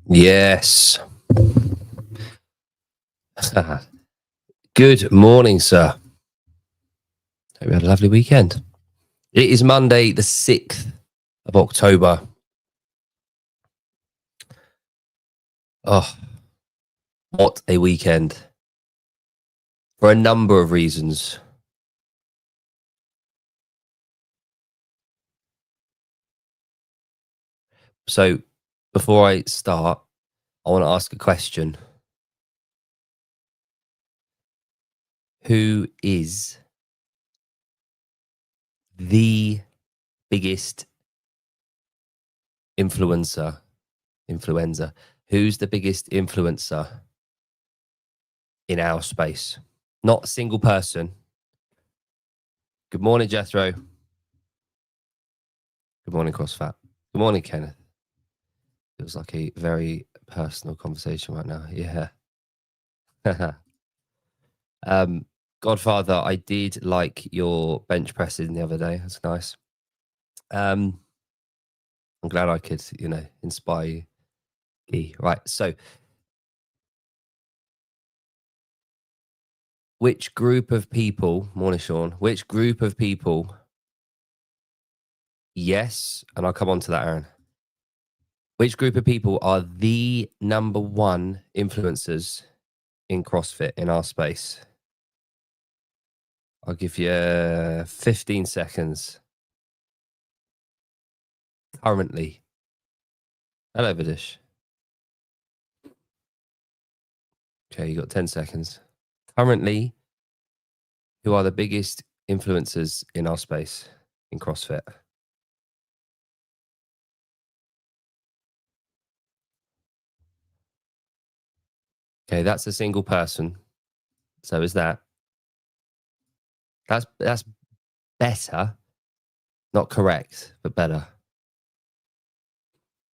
Yes. Good morning, sir. Hope you had a lovely weekend. It is Monday, the 6th of October. Oh, what a weekend. For a number of reasons. So, before I start, I want to ask a question. Who is the biggest influencer? Who's the biggest influencer in our space? Not a single person. Good morning, Jethro. Good morning, CrossFat. Good morning, Kenneth. Feels like a very personal conversation right now. Yeah. Godfather, I did like your bench pressing the other day. That's nice. I'm glad I could, inspire you. Right. So, which group of people, morning, Sean, which group of people, yes, and I'll come on to that, Aaron. Which group of people are the number one influencers in CrossFit in our space? I'll give you 15 seconds. Currently. Hello, Vidish. Okay, you got 10 seconds. Currently, who are the biggest influencers in our space in CrossFit? Okay, that's a single person. So is that. That's better. Not correct, but better.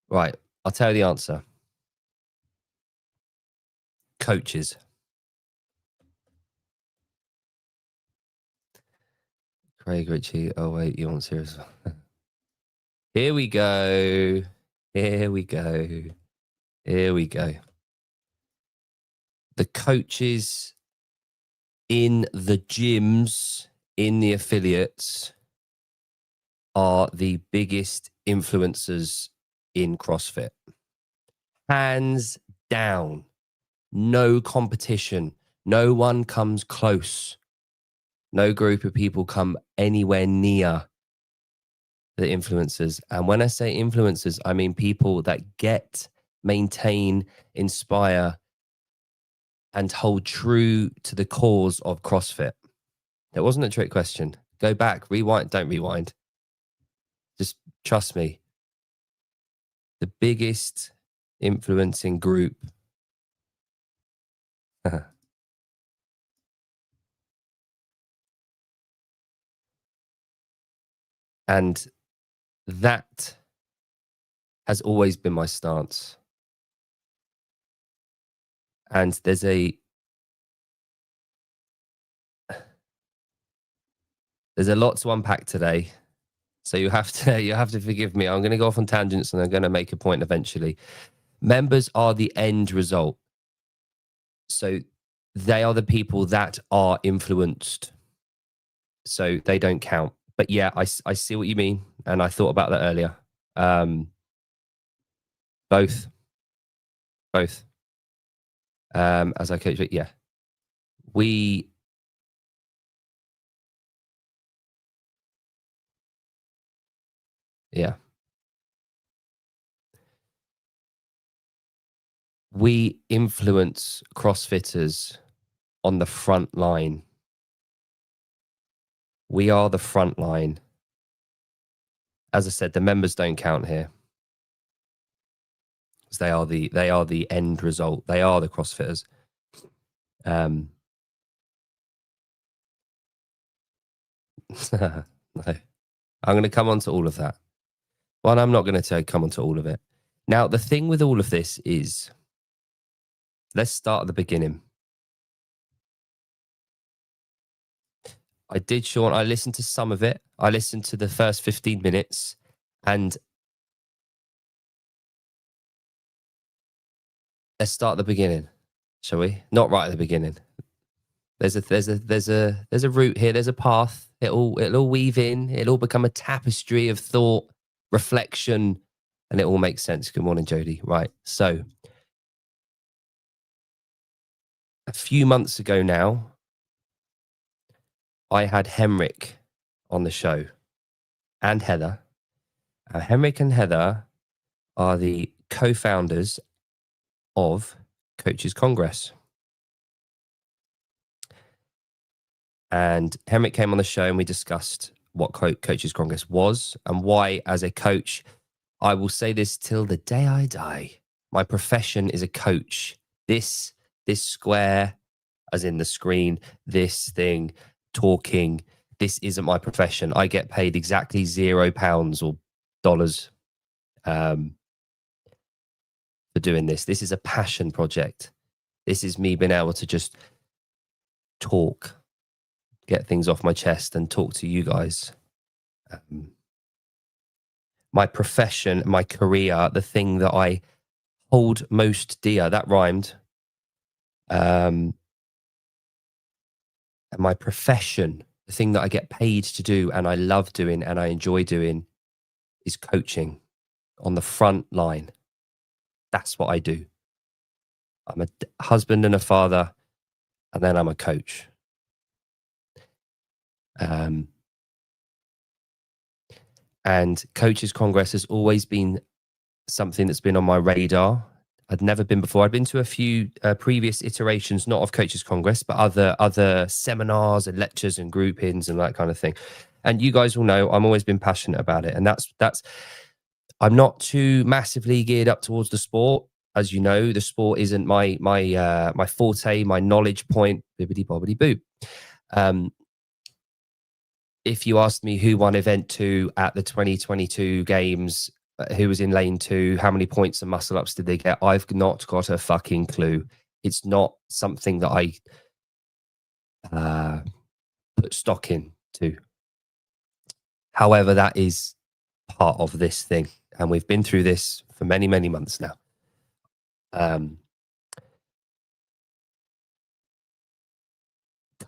Right, I'll tell you the answer. Coaches. Craig Ritchie. Oh, wait, you want serious? Here we go. Here we go. Here we go. The coaches in the gyms, in the affiliates, are the biggest influencers in CrossFit. Hands down. No competition. No one comes close. No group of people come anywhere near the influencers. And when I say influencers, I mean people that get, maintain, inspire, and hold true to the cause of CrossFit. That wasn't a trick question. Go back, rewind, don't rewind. Just trust me. The biggest influencing group. And that has always been my stance. And there's a lot to unpack today. So you have to forgive me. I'm going to go off on tangents and I'm going to make a point eventually. Members are the end result. So they are the people that are influenced. So they don't count. But yeah, I see what you mean. And I thought about that earlier. Both. As I coach, yeah. We influence CrossFitters on the front line. We are the front line. As I said, the members don't count here. They are the end result. They are the CrossFitters. No. I'm going to come on to all of that. Well, I'm not going to come on to all of it. Now, the thing with all of this is, let's start at the beginning. I did, Sean. I listened to some of it. I listened to the first 15 minutes and Let's start at the beginning, shall we? Not right at the beginning. There's a route here. There's a path. It'll all weave in. It'll all become a tapestry of thought, reflection, and it all makes sense. Good morning, Jody. Right. So a few months ago now, I had Henrik on the show and Heather. Henrik and Heather are the co-founders of Coaches Congress. And Henrik came on the show and we discussed what Coaches Congress was and why, as a coach, I will say this till the day I die. My profession is a coach. This square, as in the screen, this thing, talking, this isn't my profession. I get paid exactly £0 or dollars for doing this. This is a passion project. This is me being able to just talk, get things off my chest and talk to you guys. My profession, my career, the thing that I hold most dear, that rhymed. And my profession, the thing that I get paid to do and I love doing and I enjoy doing is coaching on the front line. That's what I do. I'm a husband and a father, and then I'm a coach. And Coaches Congress has always been something that's been on my radar. I'd never been before. I'd been to a few previous iterations, not of Coaches Congress, but other seminars and lectures and groupings and that kind of thing. And you guys will know I've always been passionate about it. And that's I'm not too massively geared up towards the sport. As you know, the sport isn't my forte, my knowledge point, bibbidi bobbidi boo. If you asked me who won event 2 at the 2022 games, who was in lane 2, how many points and muscle ups did they get? I've not got a fucking clue. It's not something that I put stock into. However, that is part of this thing. And we've been through this for many, many months now.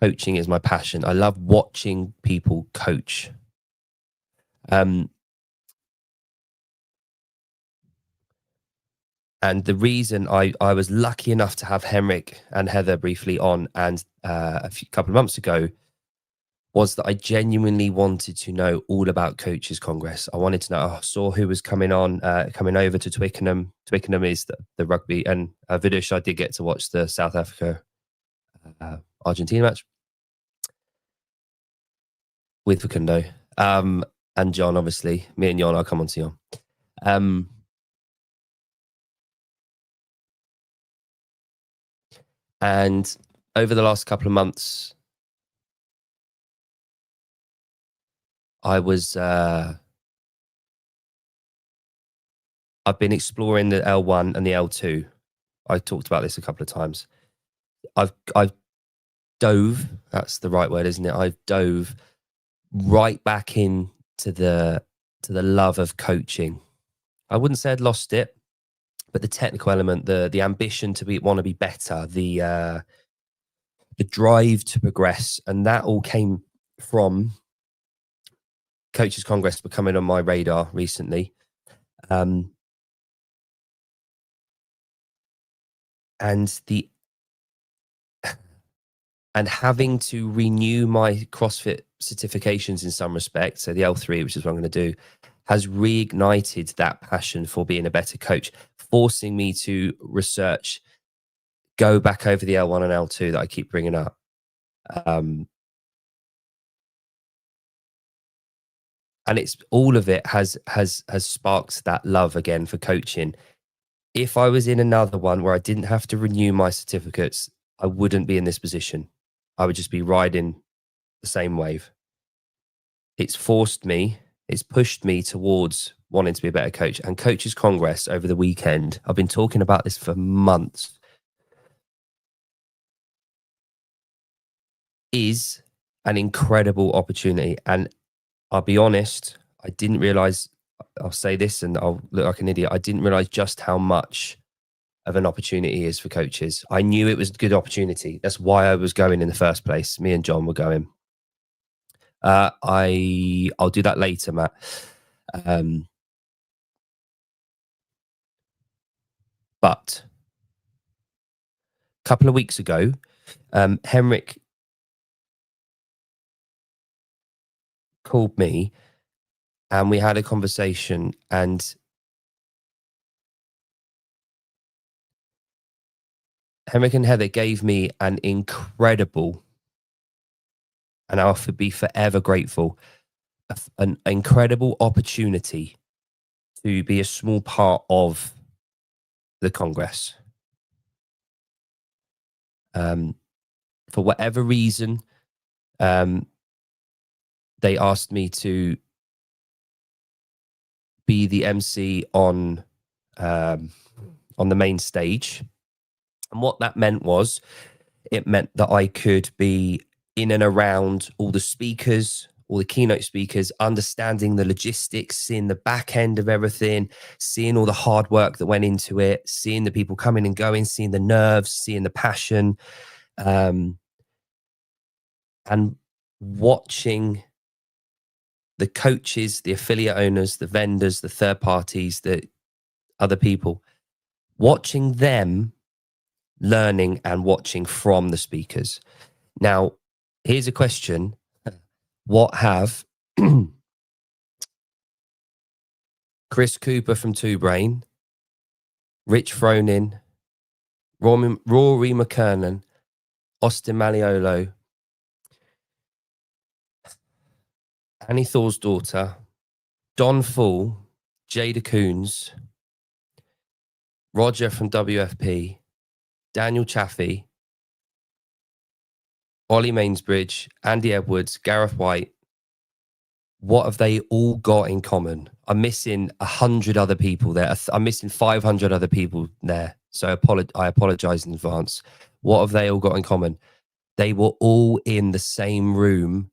Coaching is my passion. I love watching people coach. And the reason I was lucky enough to have Henrik and Heather briefly on and couple of months ago was that I genuinely wanted to know all about Coaches Congress. I wanted to know, I saw who was coming over to Twickenham. Twickenham is the rugby, and Vidush, I did get to watch the South Africa Argentina match with Facundo and John, obviously. Me and Jon, I'll come on to Jon. And over the last couple of months, I've been exploring the L1 and the L2. I talked about this a couple of times. I've dove, that's the right word, isn't it? I've dove right back into the love of coaching. I wouldn't say I'd lost it, but the technical element, the ambition to want to be better, the drive to progress, and that all came from Coaches Congress becoming on my radar recently. And having to renew my CrossFit certifications in some respects, so the L3, which is what I'm going to do, has reignited that passion for being a better coach, forcing me to research, go back over the L1 and L2 that I keep bringing up. And it's all of it has sparked that love again for coaching. If I was in another one where I didn't have to renew my certificates, I wouldn't be in this position. I would just be riding the same wave. It's forced me, it's pushed me towards wanting to be a better coach. And Coaches Congress over the weekend, I've been talking about this for months, is an incredible opportunity. And I'll be honest, I didn't realize, I'll say this and I'll look like an idiot, I didn't realize just how much of an opportunity is for coaches. I knew it was a good opportunity. That's why I was going in the first place. Me and John were going. I'll do that later, Matt. But a couple of weeks ago, Henrik called me and we had a conversation, and Henrik and Heather gave me an incredible, and I'll be forever grateful, an incredible opportunity to be a small part of the Congress. For whatever reason, they asked me to be the MC on the main stage. And what that meant was, it meant that I could be in and around all the speakers, all the keynote speakers, understanding the logistics, seeing the back end of everything, seeing all the hard work that went into it, seeing the people coming and going, seeing the nerves, seeing the passion, and watching the coaches, the affiliate owners, the vendors, the third parties, the other people, watching them learning and watching from the speakers. Now, here's a question. What have Chris Cooper from Two Brain, Rich Fronin, Rory McKernan, Austin Maliolo, Annie Thor's daughter, Don Fool, Jada Coons, Roger from WFP, Daniel Chaffee, Ollie Mainsbridge, Andy Edwards, Gareth White, what have they all got in common? I'm missing 100 other people there. I'm missing 500 other people there. So I apologize in advance. What have they all got in common? They were all in the same room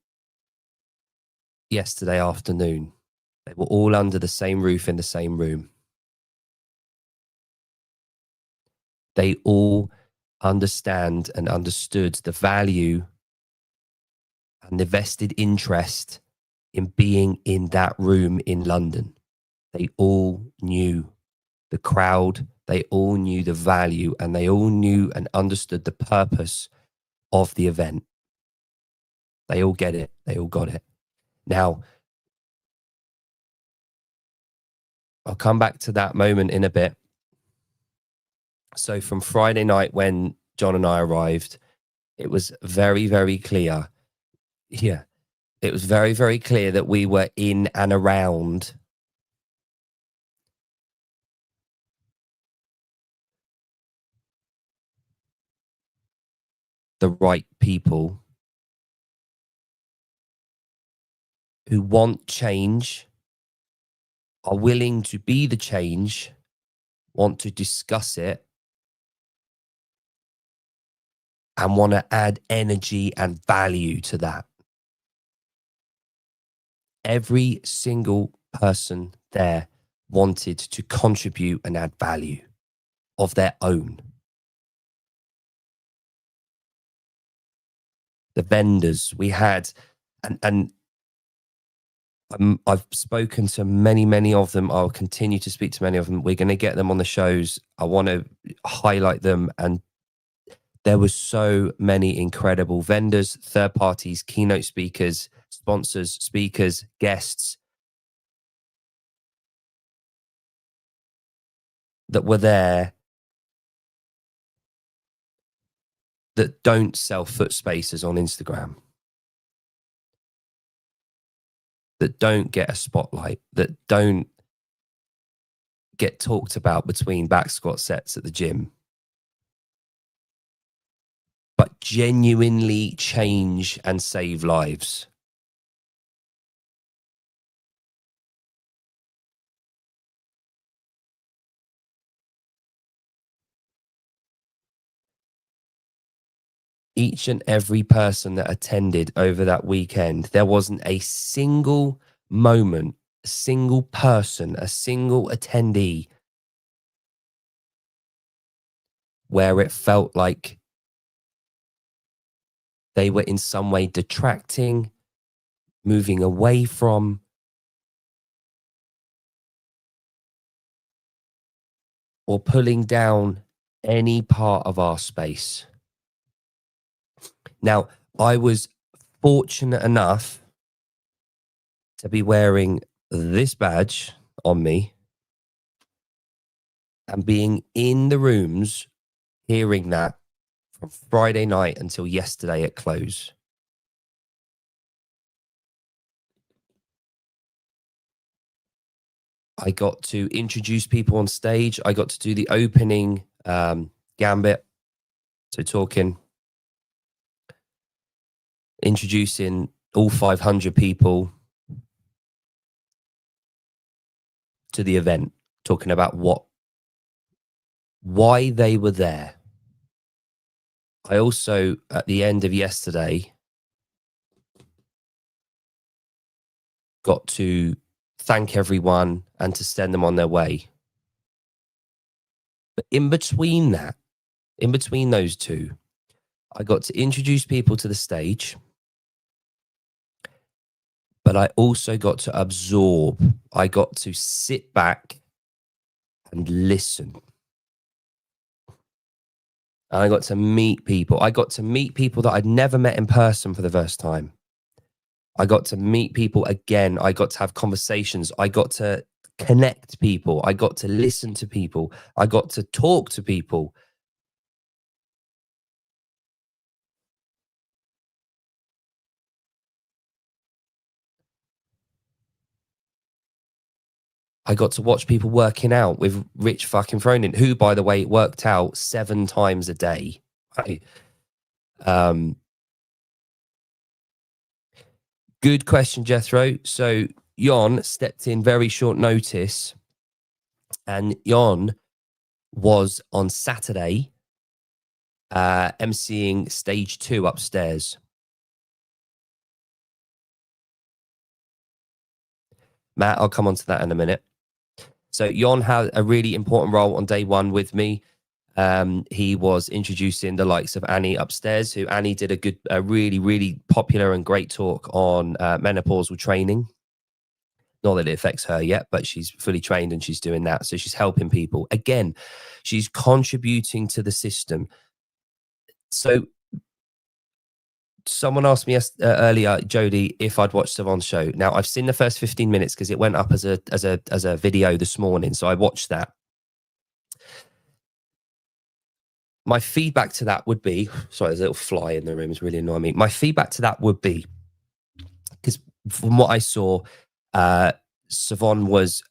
yesterday afternoon. They were all under the same roof in the same room. They all understand and understood the value and the vested interest in being in that room in London. They all knew the crowd, they all knew the value, and they all knew and understood the purpose of the event. They all get it. They all got it. Now, I'll come back to that moment in a bit. So from Friday night when John and I arrived, it was very, very clear. Yeah. It was very, very clear that we were in and around the right people who want change, are willing to be the change, want to discuss it, and want to add energy and value to that. Every single person there wanted to contribute and add value of their own. The vendors we had, and I've spoken to many, many of them. I'll continue to speak to many of them. We're going to get them on the shows. I want to highlight them. And there were so many incredible vendors, third parties, keynote speakers, sponsors, speakers, guests that were there that don't sell foot spaces on Instagram, that don't get a spotlight, that don't get talked about between back squat sets at the gym, but genuinely change and save lives. Each and every person that attended over that weekend, there wasn't a single moment, a single person, a single attendee where it felt like they were in some way detracting, moving away from, or pulling down any part of our space. Now, I was fortunate enough to be wearing this badge on me and being in the rooms hearing that from Friday night until yesterday at close. I got to introduce people on stage. I got to do the opening gambit. So talking, introducing all 500 people to the event, talking about why they were there. I also, at the end of yesterday, got to thank everyone and to send them on their way. But in between that, in between those two, I got to introduce people to the stage, but I also got to absorb. I got to sit back and listen. I got to meet people. I got to meet people that I'd never met in person for the first time. I got to meet people again. I got to have conversations. I got to connect people. I got to listen to people. I got to talk to people. I got to watch people working out with Rich fucking Fronin, who, by the way, worked out 7 times a day. Right? Good question, Jethro. So Jon stepped in very short notice, and Jon was on Saturday emceeing stage 2 upstairs. Matt, I'll come on to that in a minute. So Jon had a really important role on day 1 with me. He was introducing the likes of Annie upstairs, who Annie did a really, really popular and great talk on menopausal training. Not that it affects her yet, but she's fully trained and she's doing that. So she's helping people. Again, she's contributing to the system. So someone asked me earlier, Jody, if I'd watched Savon's show. Now, I've seen the first 15 minutes because it went up as a video this morning. So I watched that. My feedback to that would be, sorry, there's a little fly in the room. It's really annoying me. My feedback to that would be, because from what I saw, Savon was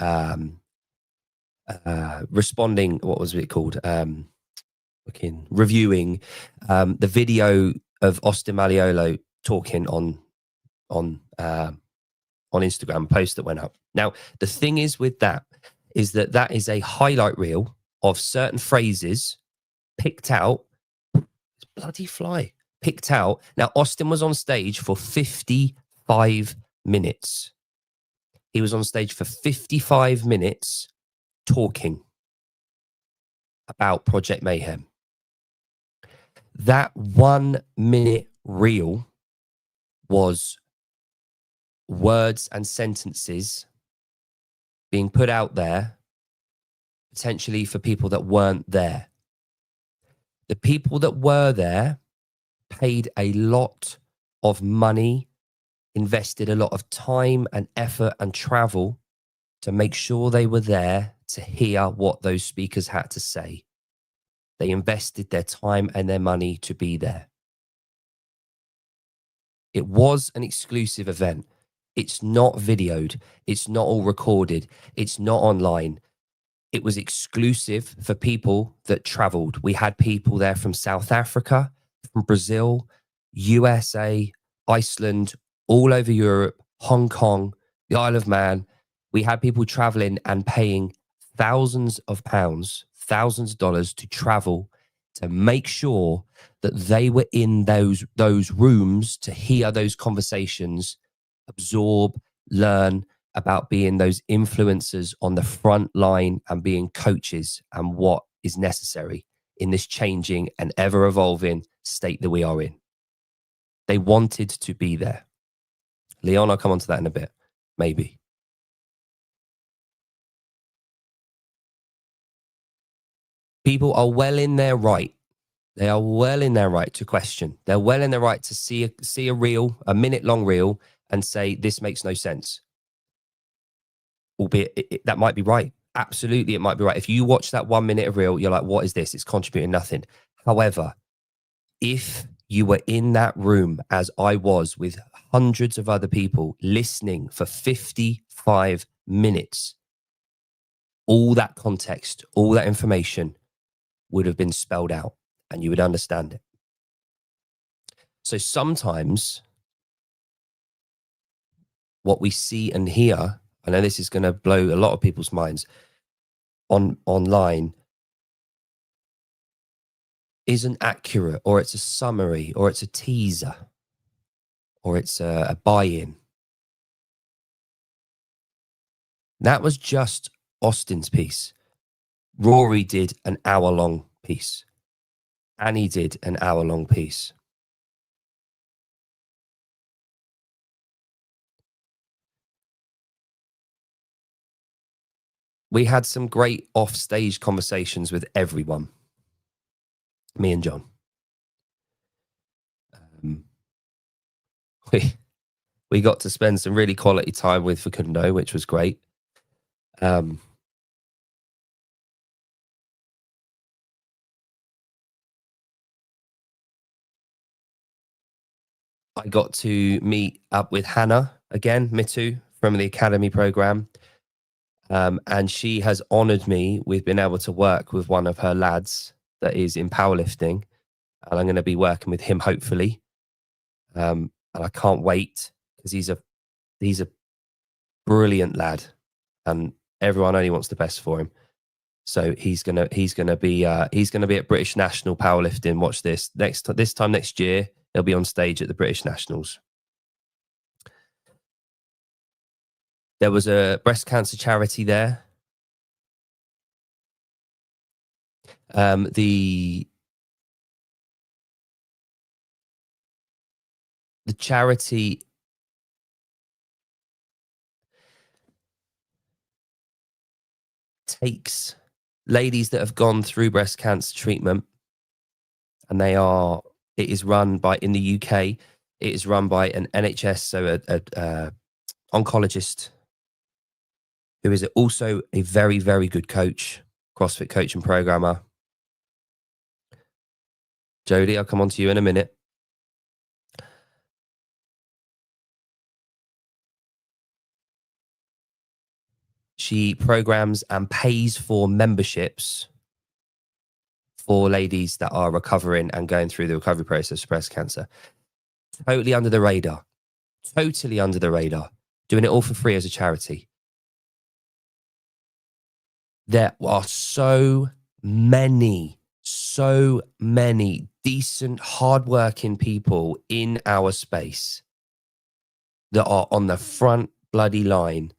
responding, what was it called? Reviewing the video of Austin Malleolo talking on Instagram, post that went up. Now, the thing is with that is that is a highlight reel of certain phrases picked out. Bloody fly. Picked out. Now, Austin was on stage for 55 minutes. He was on stage for 55 minutes talking about Project Mayhem. That 1 minute reel was words and sentences being put out there, potentially for people that weren't there. The people that were there paid a lot of money, invested a lot of time and effort and travel to make sure they were there to hear what those speakers had to say. They invested their time and their money to be there. It was an exclusive event. It's not videoed. It's not all recorded. It's not online. It was exclusive for people that traveled. We had people there from South Africa, from Brazil, USA, Iceland, all over Europe, Hong Kong, the Isle of Man. We had people traveling and paying thousands of pounds, thousands of dollars to travel to make sure that they were in those rooms to hear those conversations, absorb, learn about being those influencers on the front line and being coaches and what is necessary. in this changing and ever evolving state that we are in. They wanted to be there. Leon, I'll come on to that in a bit, maybe. People are well in their right. They are well in their right to question. They're well in their right to see a reel, a minute-long reel, and say, this makes no sense. Albeit that might be right. Absolutely, it might be right. If you watch that 1 minute of reel, you're like, what is this? It's contributing nothing. However, if you were in that room, as I was, with hundreds of other people listening for 55 minutes, all that context, all that information would have been spelled out and you would understand it. So sometimes what we see and hear, I know this is going to blow a lot of people's minds online, isn't accurate, or it's a summary, or it's a teaser, or it's a buy-in. That was just Austin's piece. Rory did an hour-long piece. Annie did an hour-long piece. We had some great off-stage conversations with everyone. Me and John. We got to spend some really quality time with Facundo, which was great. I got to meet up with Hannah again, Mitu, from the Academy program. And she has honored me with being able to work with one of her lads that is in powerlifting. And I'm going to be working with him, hopefully. And I can't wait, because he's a brilliant lad, and everyone only wants the best for him. So he's gonna be at British National Powerlifting. Watch this time next year. He'll be on stage at the British Nationals. There was a breast cancer charity there. The charity takes ladies that have gone through breast cancer treatment, and it is run by, in the UK, it is run by an NHS, so a oncologist, who is also a very, very good coach, CrossFit coach and programmer. Jodie, I'll come on to you in a minute. She programs and pays for memberships for ladies that are recovering and going through the recovery process of breast cancer. Totally under the radar. Totally under the radar. Doing it all for free as a charity. There are so many decent, hardworking people in our space that are on the front bloody line.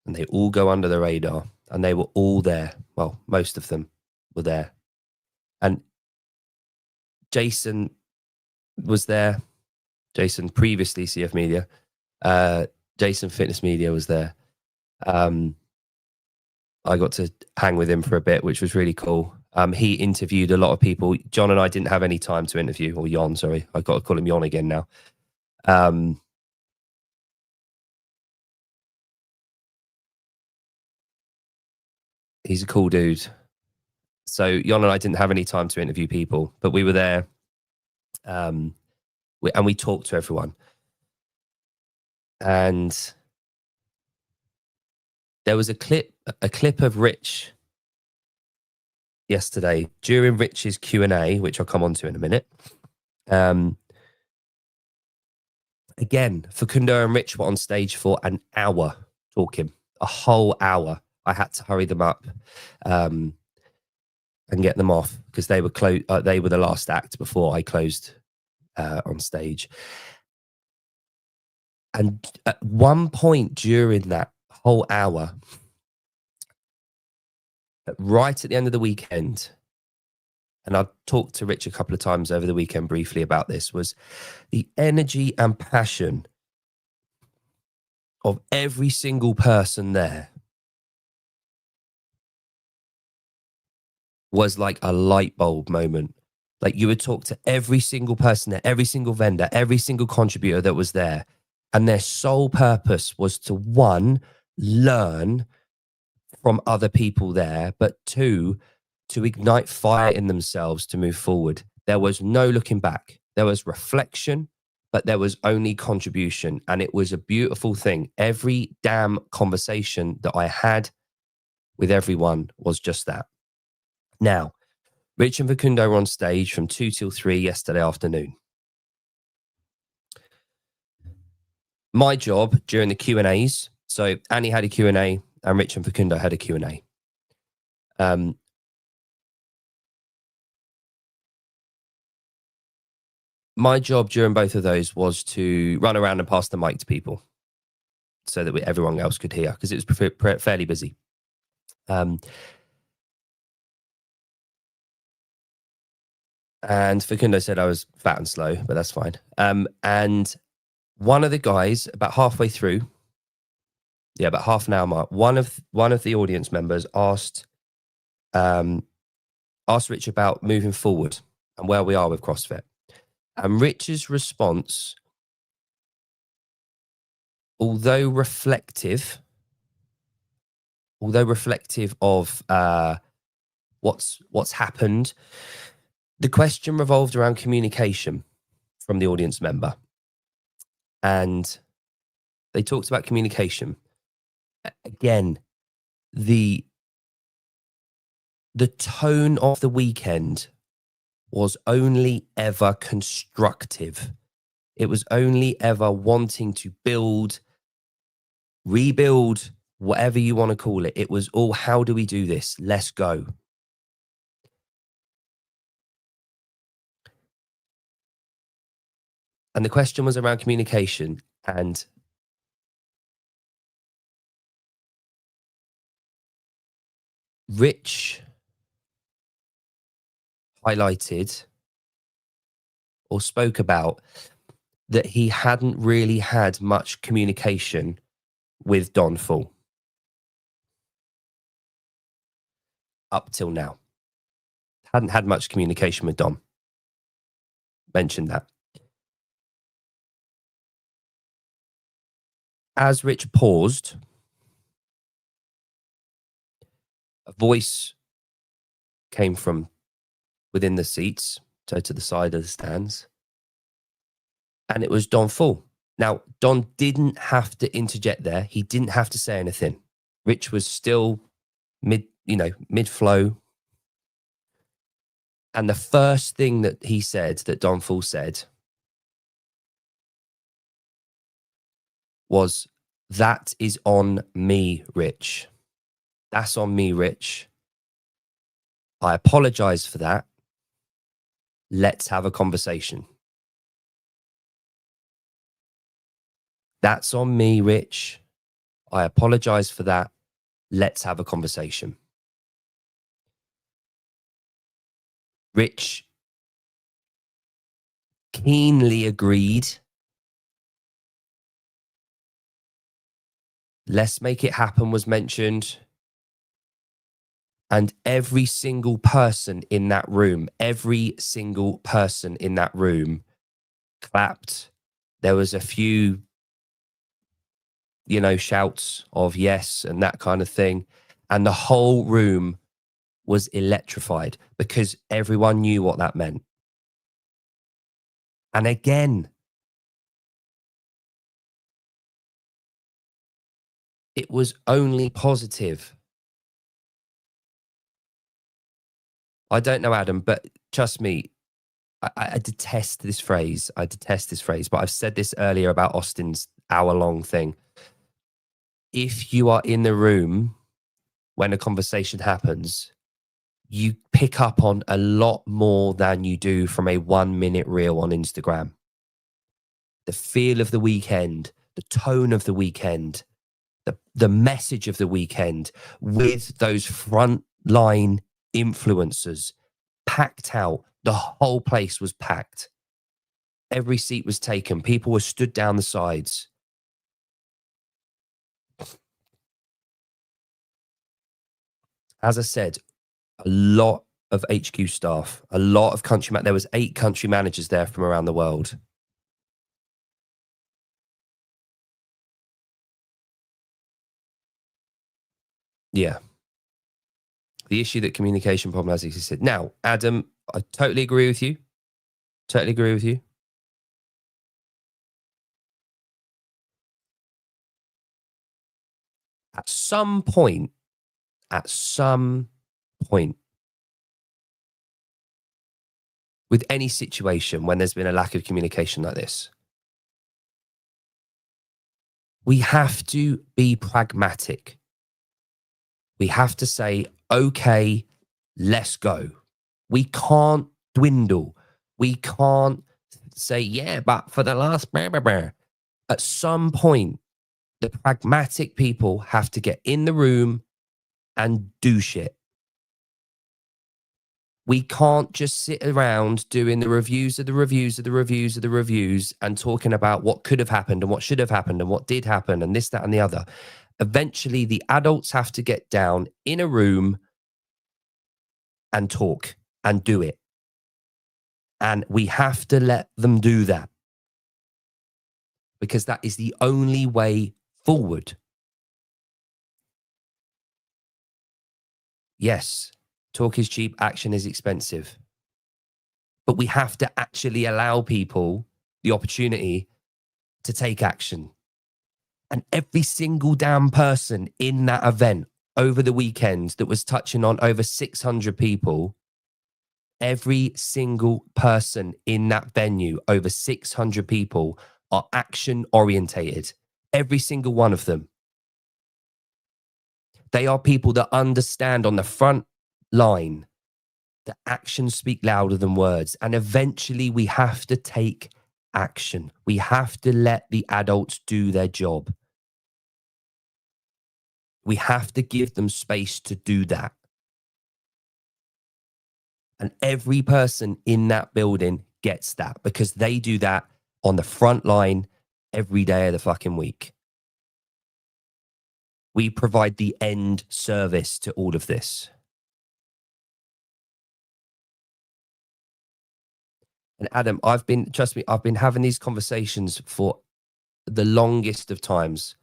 And they all go under the radar, and they were all there. Well, most of them were there. And Jason was there. Jason, previously CF Media. Jason Fitness Media was there. I got to hang with him for a bit, which was really cool. He interviewed a lot of people. John and I didn't have any time to interview, or Jon, sorry. I've got to call him Jon again now. He's a cool dude. So Jon and I didn't have any time to interview people, but we were there. And we talked to everyone. And there was a clip of Rich yesterday during Rich's Q&A, which I'll come on to in a minute. Again, Facundo and Rich were on stage for an hour talking, a whole hour. I had to hurry them up and get them off, because they were the last act before I closed on stage. And at one point during that whole hour. But right at the end of the weekend, and I talked to Rich a couple of times over the weekend briefly about this, was the energy and passion of every single person there was like a light bulb moment. Like, you would talk to every single person there, every single vendor, every single contributor that was there. And their sole purpose was to, one, learn from other people there, but two, to ignite fire in themselves to move forward. There was no looking back. There was reflection, but there was only contribution. And it was a beautiful thing. Every damn conversation that I had with everyone was just that. Now, Rich and Facundo were on stage from 2 till 3 yesterday afternoon. My job during the Q&As, so Annie had a Q&A and Rich and Facundo had a Q&A. My job during both of those was to run around and pass the mic to people so that everyone else could hear, because it was fairly busy. And Facundo said I was fat and slow, but that's fine. And one of the guys, about halfway through, about half an hour mark, one of the audience members asked Rich about moving forward and where we are with CrossFit. And Rich's response, although reflective of what's happened, the question revolved around communication from the audience member. And they talked about communication. Again, the tone of the weekend was only ever constructive. It was only ever wanting to build, rebuild, whatever you want to call it. It was all, how do we do this? Let's go. And the question was around communication, and Rich highlighted or spoke about that he hadn't really had much communication with Don Full up till now. Hadn't had much communication with Don. Mentioned that. As Rich paused, a voice came from within the seats, so to the side of the stands, and it was Don Full. Now, Don didn't have to interject there. He didn't have to say anything. Rich was still mid-flow. And the first thing that he said, that Don Full said, was, "That is on me, Rich. That's on me, Rich. I apologize for that. Let's have a conversation." That's on me, Rich. I apologize for that. Let's have a conversation. Rich keenly agreed. Let's make it happen was mentioned. And every single person in that room, clapped. There was a few, shouts of yes and that kind of thing. And the whole room was electrified because everyone knew what that meant. And again, it was only positive. I don't know, Adam, but trust me, I detest this phrase. But I've said this earlier about Austin's hour-long thing. If you are in the room when a conversation happens, you pick up on a lot more than you do from a 1-minute reel on Instagram. The feel of the weekend, the tone of the weekend, the message of the weekend with those frontline influencers packed out. The whole place was packed. Every seat was taken. People were stood down the sides. As I said, a lot of HQ staff, a lot of country. There was 8 country managers there from around the world. Yeah. The issue that communication problem has existed. Now, Adam, I totally agree with you. Totally agree with you. At some point, with any situation when there's been a lack of communication like this, we have to be pragmatic. We have to say, okay, let's go. We can't dwindle. We can't say, yeah, but for the last blah, blah, blah. At some point, the pragmatic people have to get in the room and do shit. We can't just sit around doing the reviews of the reviews of the reviews of the reviews and talking about what could have happened and what should have happened and what did happen and this, that, and the other. Eventually, the adults have to get down in a room and talk and do it. And we have to let them do that, because that is the only way forward. Yes, talk is cheap, action is expensive. But we have to actually allow people the opportunity to take action. And every single damn person in that event over the weekend that was touching on over 600 people, every single person in that venue, over 600 people, are action orientated. Every single one of them. They are people that understand on the front line that actions speak louder than words. And eventually we have to take action. We have to let the adults do their job. We have to give them space to do that. And every person in that building gets that, because they do that on the front line every day of the fucking week. We provide the end service to all of this. And Adam, trust me, I've been having these conversations for the longest of times.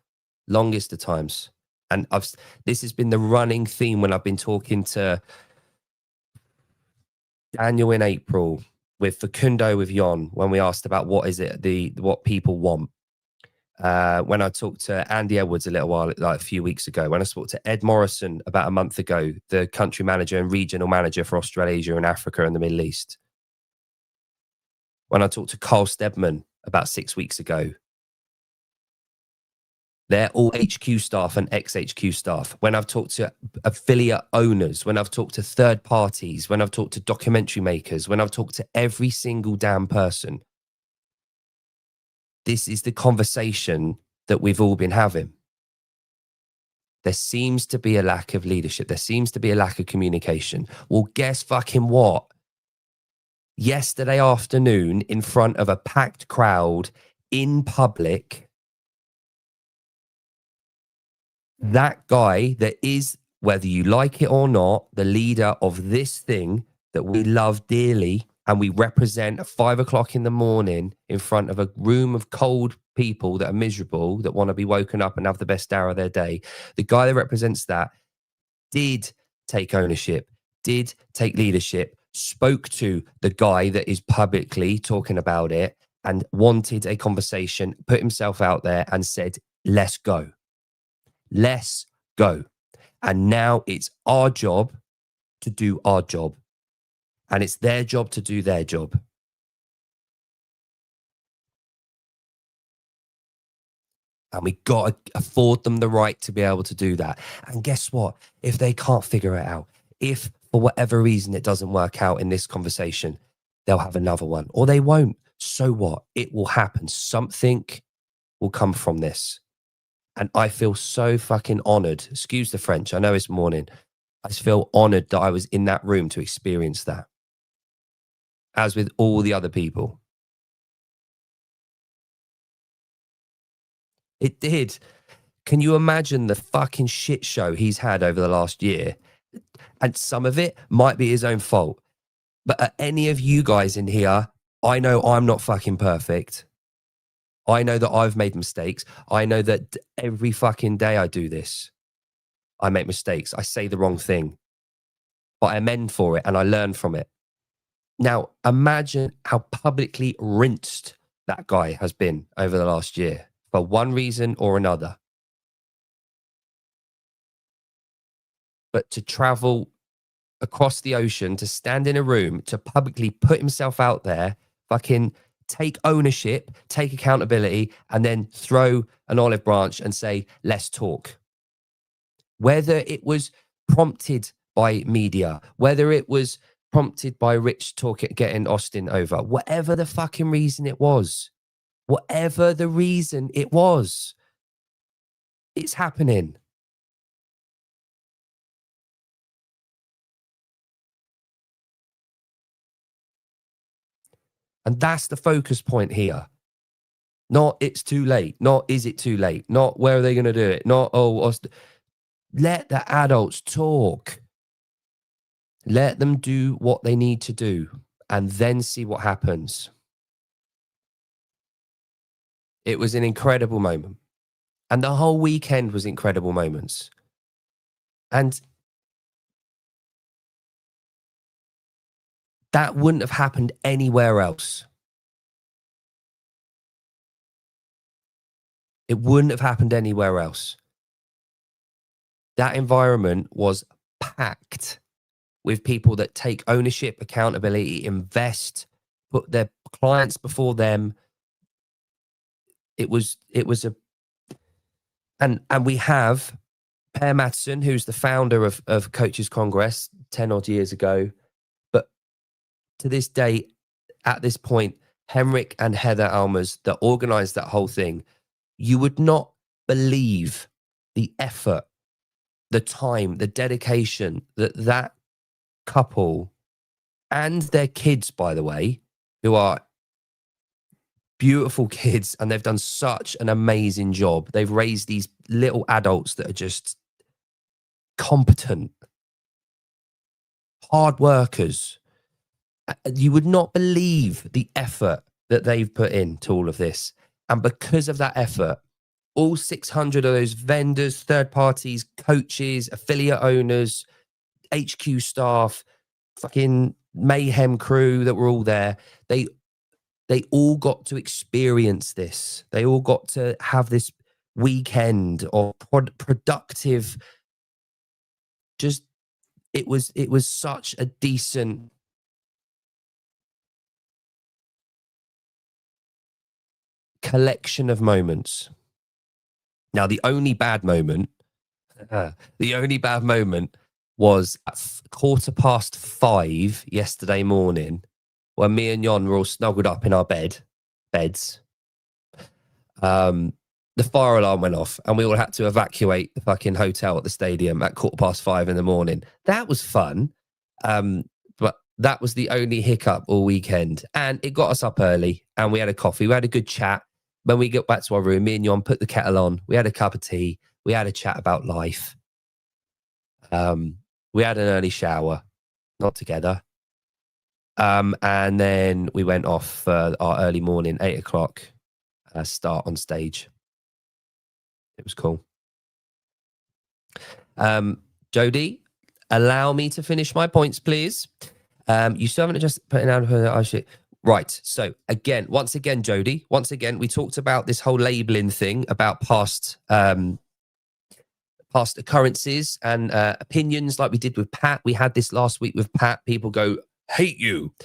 And this has been the running theme when I've been talking to Daniel in April, with Facundo, with Yon, when we asked about what people want. When I talked to Andy Edwards a few weeks ago, when I spoke to Ed Morrison about a month ago, the country manager and regional manager for Australasia and Africa and the Middle East. When I talked to Carl Stedman about 6 weeks ago, they're all HQ staff and ex-HQ staff. When I've talked to affiliate owners, when I've talked to third parties, when I've talked to documentary makers, when I've talked to every single damn person, this is the conversation that we've all been having. There seems to be a lack of leadership. There seems to be a lack of communication. Well, guess fucking what? Yesterday afternoon, in front of a packed crowd in public, that guy that is, whether you like it or not, the leader of this thing that we love dearly and we represent at 5 o'clock in the morning in front of a room of cold people that are miserable, that want to be woken up and have the best hour of their day. The guy that represents that did take ownership, did take leadership, spoke to the guy that is publicly talking about it and wanted a conversation, put himself out there and said, let's go. Let's go. And now it's our job to do our job. And it's their job to do their job. And we got to afford them the right to be able to do that. And guess what? If they can't figure it out, if for whatever reason it doesn't work out in this conversation, they'll have another one, or they won't. So what? It will happen. Something will come from this. And I feel so fucking honored. Excuse the French. I know it's morning. I just feel honored that I was in that room to experience that, as with all the other people. It did. Can you imagine the fucking shit show he's had over the last year? And some of it might be his own fault. But are any of you guys in here, I know I'm not fucking perfect. I know that I've made mistakes. I know that every fucking day I do this. I make mistakes. I say the wrong thing, but I amend for it and I learn from it. Now, imagine how publicly rinsed that guy has been over the last year for one reason or another. But to travel across the ocean, to stand in a room, to publicly put himself out there, fucking take ownership, take accountability, and then throw an olive branch and say, let's talk. Whether it was prompted by media, whether it was prompted by Rich getting Austin over, whatever the fucking reason it was, whatever the reason it was, it's happening. And that's the focus point here. Not it's too late. Not is it too late. Not where are they going to do it. Not, let the adults talk. Let them do what they need to do and then see what happens. It was an incredible moment. And the whole weekend was incredible moments. And that wouldn't have happened anywhere else. It wouldn't have happened anywhere else. That environment was packed with people that take ownership, accountability, invest, put their clients before them. It was and we have Per Mattsson, who's the founder of Coaches Congress 10 odd years ago. But to this day, at this point, Henrik and Heather Almers that organized that whole thing, you would not believe the effort, the time, the dedication that couple and their kids, by the way, who are beautiful kids, and they've done such an amazing job. They've raised these little adults that are just competent, hard workers. You would not believe the effort that they've put into all of this. And because of that effort, all 600 of those vendors, third parties, coaches, affiliate owners, HQ staff, fucking mayhem crew that were all there, they all got to experience this. They all got to have this weekend of productive. Just it was such a decent collection of moments. Now, the only bad moment was at 5:15 yesterday morning, when me and Jon were all snuggled up in our beds. The fire alarm went off and we all had to evacuate the fucking hotel at the stadium at 5:15 in the morning. That was fun. But that was the only hiccup all weekend. And it got us up early and we had a coffee. We had a good chat. When we got back to our room, me and Jon put the kettle on. We had a cup of tea. We had a chat about life. We had an early shower, not together. And then we went off for our early morning, 8 o'clock start on stage. It was cool. Jody, allow me to finish my points, please. You still haven't just put it out of shit. Right. So once again, Jody, we talked about this whole labeling thing about past occurrences and opinions, like we did with Pat. We had this last week with Pat. People go, hate you.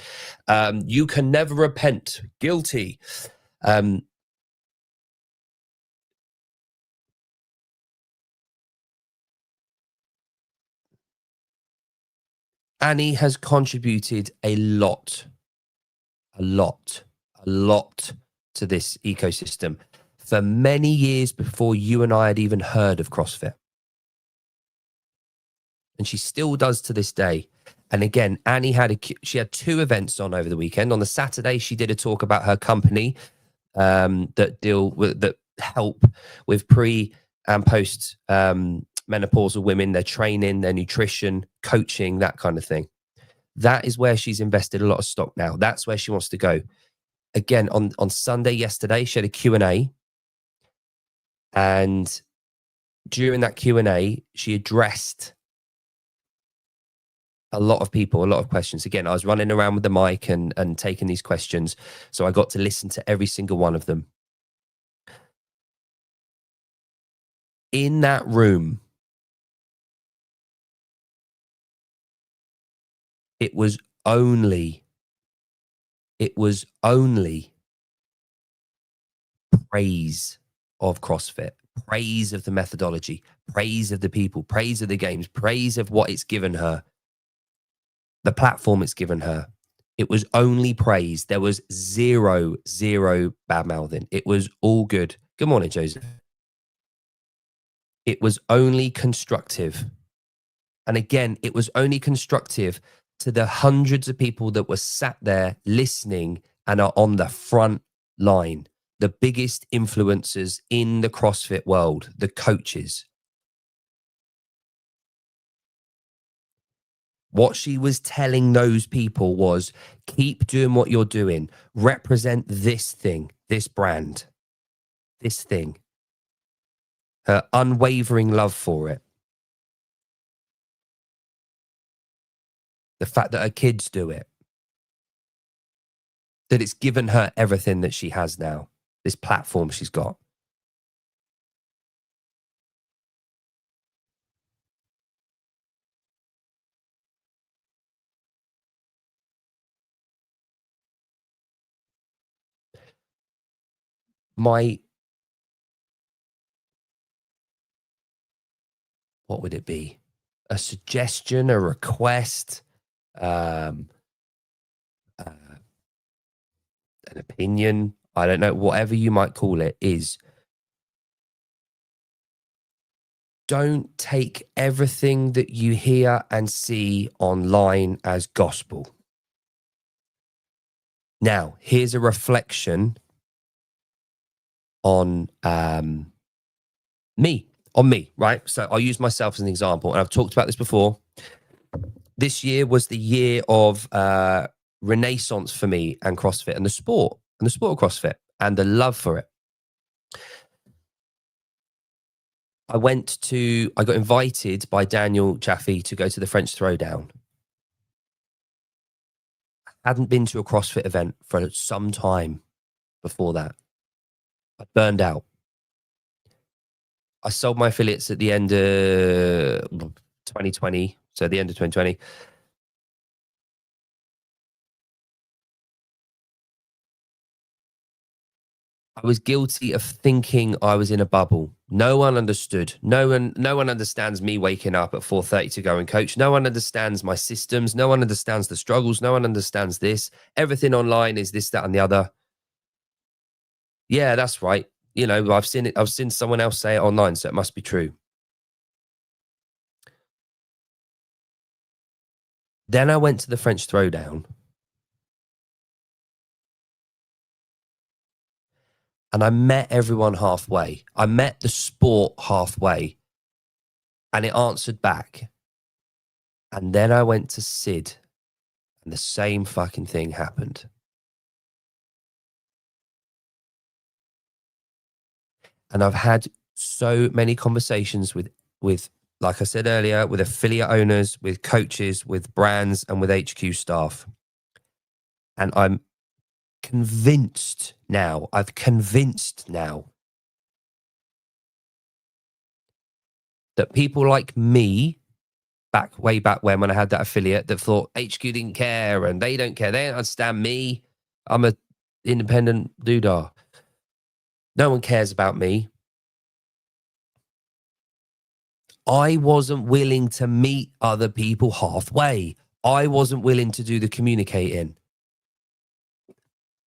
You can never repent. Guilty. Annie has contributed a lot to this ecosystem. for many years before you and I had even heard of CrossFit. And she still does to this day. And again, Annie she had 2 events on over the weekend. On the Saturday, she did a talk about her company that help with pre and post menopausal women, their training, their nutrition, coaching, that kind of thing. That is where she's invested a lot of stock now. That's where she wants to go. Again, on Sunday yesterday, she had a Q&A. And during that Q&A, she addressed a lot of people, a lot of questions. Again, I was running around with the mic and taking these questions. So I got to listen to every single one of them. In that room, it was only praise of CrossFit, praise of the methodology, praise of the people, praise of the games, praise of what it's given her, the platform it's given her. It was only praise. There was zero bad mouthing. It was all good. Good morning, Joseph. It was only constructive. And again, it was only constructive to the hundreds of people that were sat there listening and are on the front line, the biggest influencers in the CrossFit world, the coaches. What she was telling those people was, keep doing what you're doing. Represent this thing, this brand, this thing. Her unwavering love for it. The fact that her kids do it. That it's given her everything that she has now. This platform she's got. What would it be? A suggestion, a request, an opinion, I don't know, whatever you might call it, is don't take everything that you hear and see online as gospel. Now, here's a reflection on me, right? So I'll use myself as an example, and I've talked about this before. This year was the year of renaissance for me and CrossFit and the sport of CrossFit and the love for it. I got invited by Daniel Chaffee to go to the French Throwdown. I hadn't been to a CrossFit event for some time before that. I burned out. I sold my affiliates at the end of 2020. So the end of 2020. I was guilty of thinking I was in a bubble. No one understood. No one understands me waking up at 4:30 to go and coach. No one understands my systems. No one understands the struggles. No one understands this. Everything online is this, that, and the other. Yeah, that's right. You know, I've seen it. I've seen someone else say it online, so it must be true. Then I went to the French Throwdown. And I met everyone halfway. I met the sport halfway. And it answered back. And then I went to Sid. And the same fucking thing happened. And I've had so many conversations with, like I said earlier, with affiliate owners, with coaches, with brands, and with HQ staff. And I'm convinced now, that people like me, way back when I had that affiliate, that thought HQ didn't care and they don't care. They don't understand me. I'm a independent doodah. No one cares about me. I wasn't willing to meet other people halfway. I wasn't willing to do the communicating.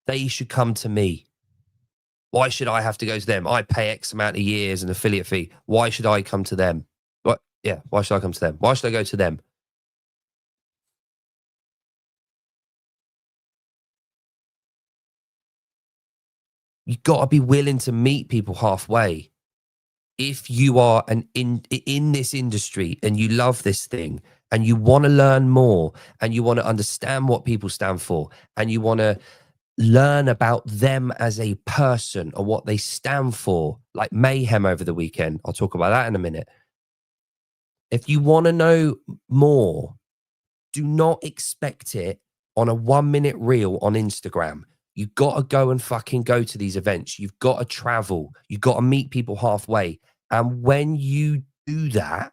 They should come to me. Why should I have to go to them? I pay X amount of years an affiliate fee. Why should I come to them? What? Yeah. Why should I come to them? Why should I go to them? You got to be willing to meet people halfway. If you are in this industry and you love this thing and you want to learn more and you want to understand what people stand for and you want to learn about them as a person or what they stand for, like Mayhem over the weekend. I'll talk about that in a minute. If you want to know more, do not expect it on a 1 minute reel on Instagram. You've got to go and fucking go to these events. You've got to travel. You've got to meet people halfway. And when you do that,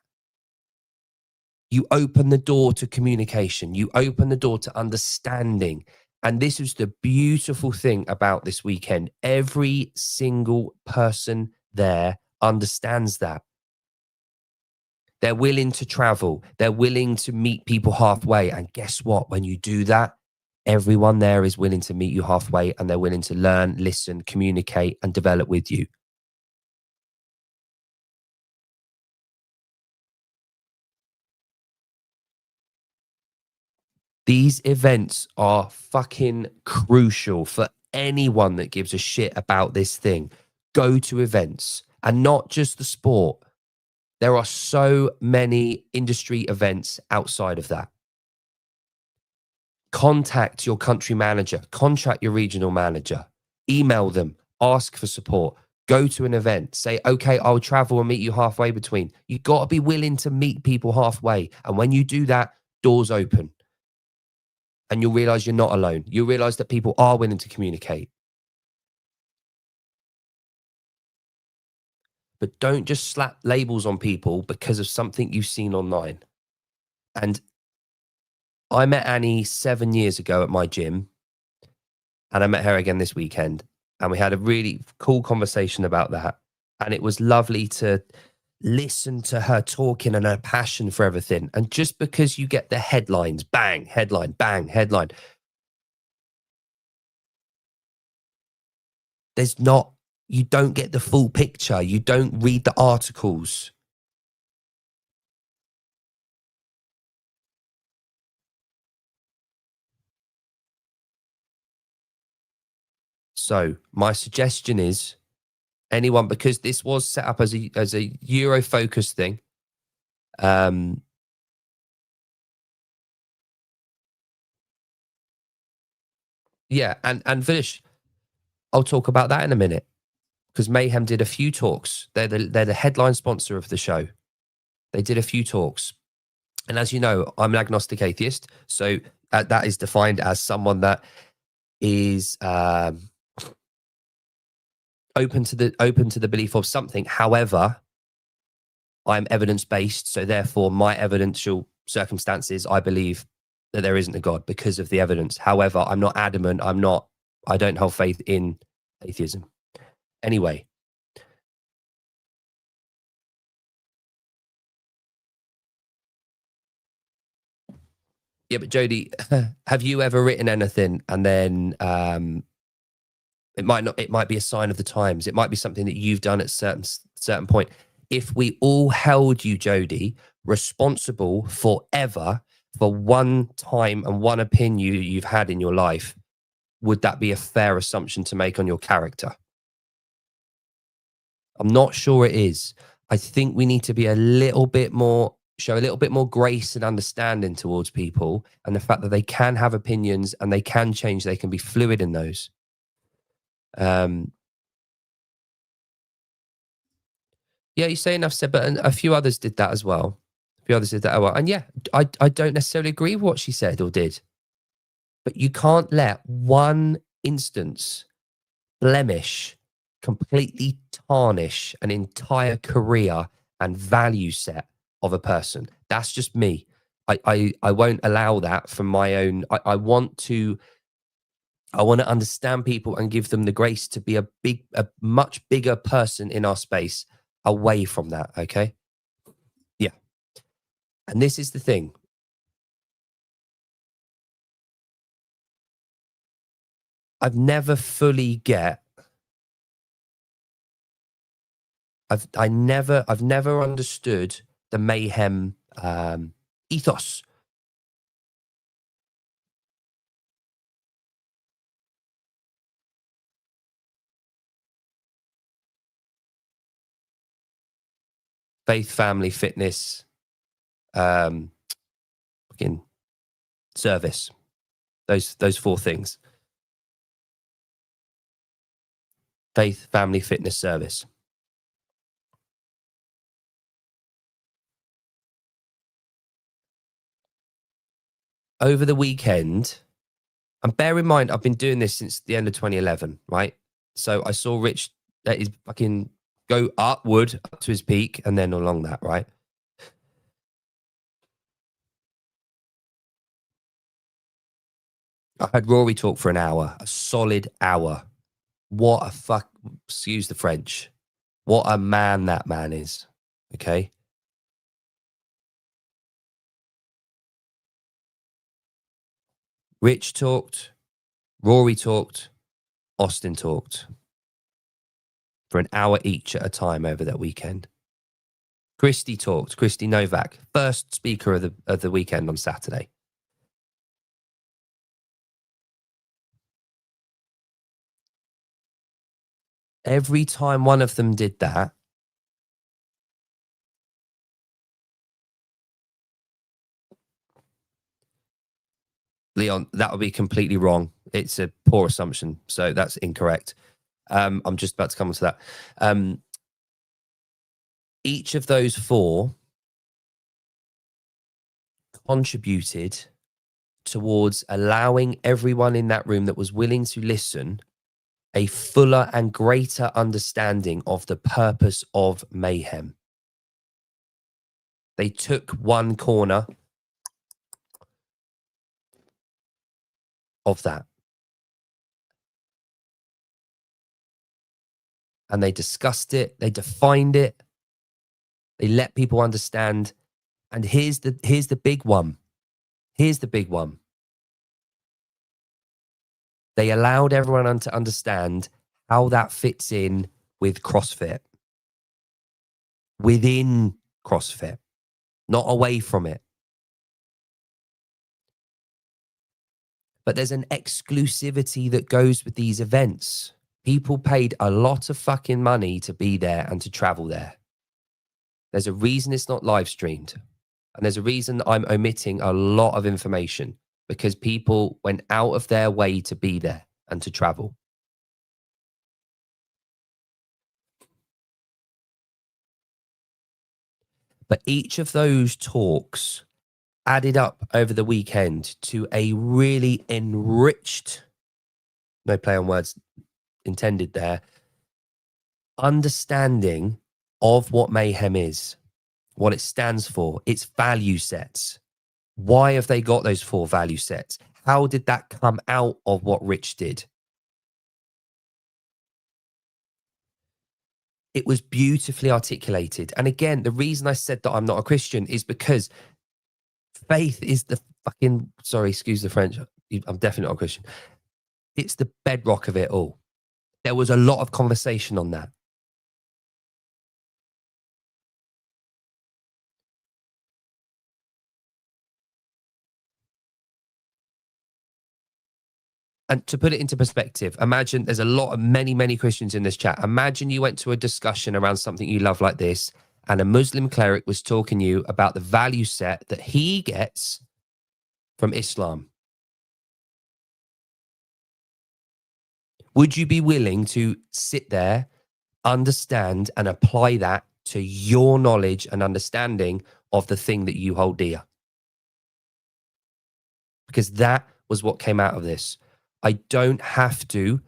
you open the door to communication. You open the door to understanding. And this is the beautiful thing about this weekend. Every single person there understands that. They're willing to travel. They're willing to meet people halfway. And guess what? When you do that, everyone there is willing to meet you halfway and they're willing to learn, listen, communicate, and develop with you. These events are fucking crucial for anyone that gives a shit about this thing. Go to events and not just the sport. There are so many industry events outside of that. Contact your country manager, contact your regional manager, email them, ask for support, go to an event, say, okay, I'll travel and meet you halfway between. You've got to be willing to meet people halfway. And when you do that, doors open. And you'll realize you're not alone. You'll realize that people are willing to communicate. But don't just slap labels on people because of something you've seen online. And I met Annie 7 years ago at my gym, and I met her again this weekend. And we had a really cool conversation about that. And it was lovely to listen to her talking and her passion for everything. And just because you get the headlines, bang, headline, bang, headline, there's not, you don't get the full picture. You don't read the articles. So my suggestion is anyone, because this was set up as a Euro focused thing. Yeah, and finish. I'll talk about that in a minute because Mayhem did a few talks. They're the headline sponsor of the show. They did a few talks, and as you know, I'm an agnostic atheist, so that is defined as someone that is open to the belief of something. However, I'm evidence based, so therefore, my evidential circumstances, I believe that there isn't a God because of the evidence. However, I'm not adamant. I don't hold faith in atheism. Anyway, yeah, but Jody, have you ever written anything and then it might be a sign of the times. It might be something that you've done at certain point. If we all held you, Jody, responsible forever for one time and one opinion you've had in your life, would that be a fair assumption to make on your character? I'm not sure it is. I think we need to be show a little bit more grace and understanding towards people and the fact that they can have opinions and they can change, they can be fluid in those. Yeah, you say enough said, but a few others did that as well. A few others did that as well. And yeah, I don't necessarily agree with what she said or did, but you can't let one instance blemish completely tarnish an entire career and value set of a person. That's just me. I won't allow that from my own. I want to understand people and give them the grace to be a much bigger person in our space away from that. Okay. Yeah. And this is the thing. I've never fully get I've never understood the mayhem ethos. Faith, family, fitness, fucking service. Those four things. Faith, family, fitness, service. Over the weekend, and bear in mind, I've been doing this since the end of 2011, right? So I saw Rich that is fucking go upward up to his peak and then along that, right? I had Rory talk for an hour, a solid hour. What a fuck, excuse the French. What a man that man is. Okay. Rich talked, Rory talked, Austin talked for an hour each at a time over that weekend. Christy talked, Christy Novak, first speaker of the weekend on Saturday. Every time one of them did that, Leon, that would be completely wrong. It's a poor assumption. So that's incorrect. I'm just about to come on to that. Each of those four contributed towards allowing everyone in that room that was willing to listen a fuller and greater understanding of the purpose of mayhem. They took one corner of that and they discussed it, they defined it, they let people understand. And here's the big one. Here's the big one. They allowed everyone to understand how that fits in with CrossFit. Within CrossFit, not away from it. But there's an exclusivity that goes with these events. People paid a lot of fucking money to be there and to travel there. There's a reason it's not live streamed. And there's a reason I'm omitting a lot of information, because people went out of their way to be there and to travel. But each of those talks added up over the weekend to a really enriched, no play on words intended there, understanding of what mayhem is, what it stands for, its value sets. Why have they got those four value sets? How did that come out of what Rich did? It was beautifully articulated. And again, the reason I said that I'm not a Christian is because faith is the fucking, sorry, excuse the French, I'm definitely not a Christian. It's the bedrock of it all. There was a lot of conversation on that. And to put it into perspective, imagine there's many Christians in this chat. Imagine you went to a discussion around something you love like this, and a Muslim cleric was talking to you about the value set that he gets from Islam. Would you be willing to sit there, understand, and apply that to your knowledge and understanding of the thing that you hold dear? Because that was what came out of this. I don't have to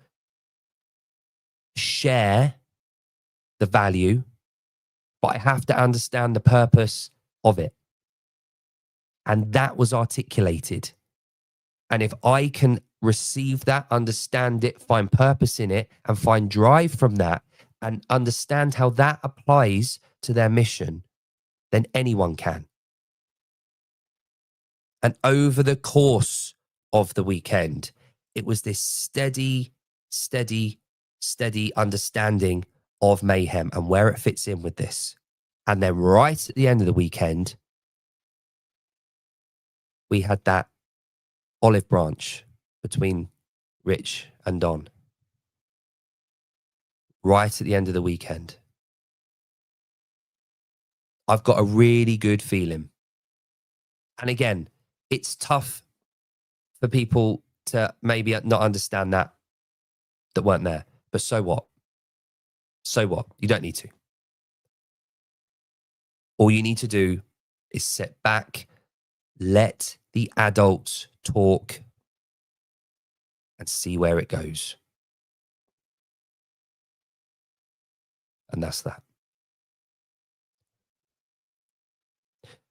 share the value, but I have to understand the purpose of it. And that was articulated. And if I can receive that, understand it, find purpose in it, and find drive from that, and understand how that applies to their mission, then anyone can. And over the course of the weekend, it was this steady understanding of mayhem and where it fits in with this. And then right at the end of the weekend, we had that olive branch between Rich and Don. Right at the end of the weekend. I've got a really good feeling. And again, it's tough for people to maybe not understand that weren't there. But so what? So what? You don't need to. All you need to do is sit back, let the adults talk, and see where it goes. And that's that.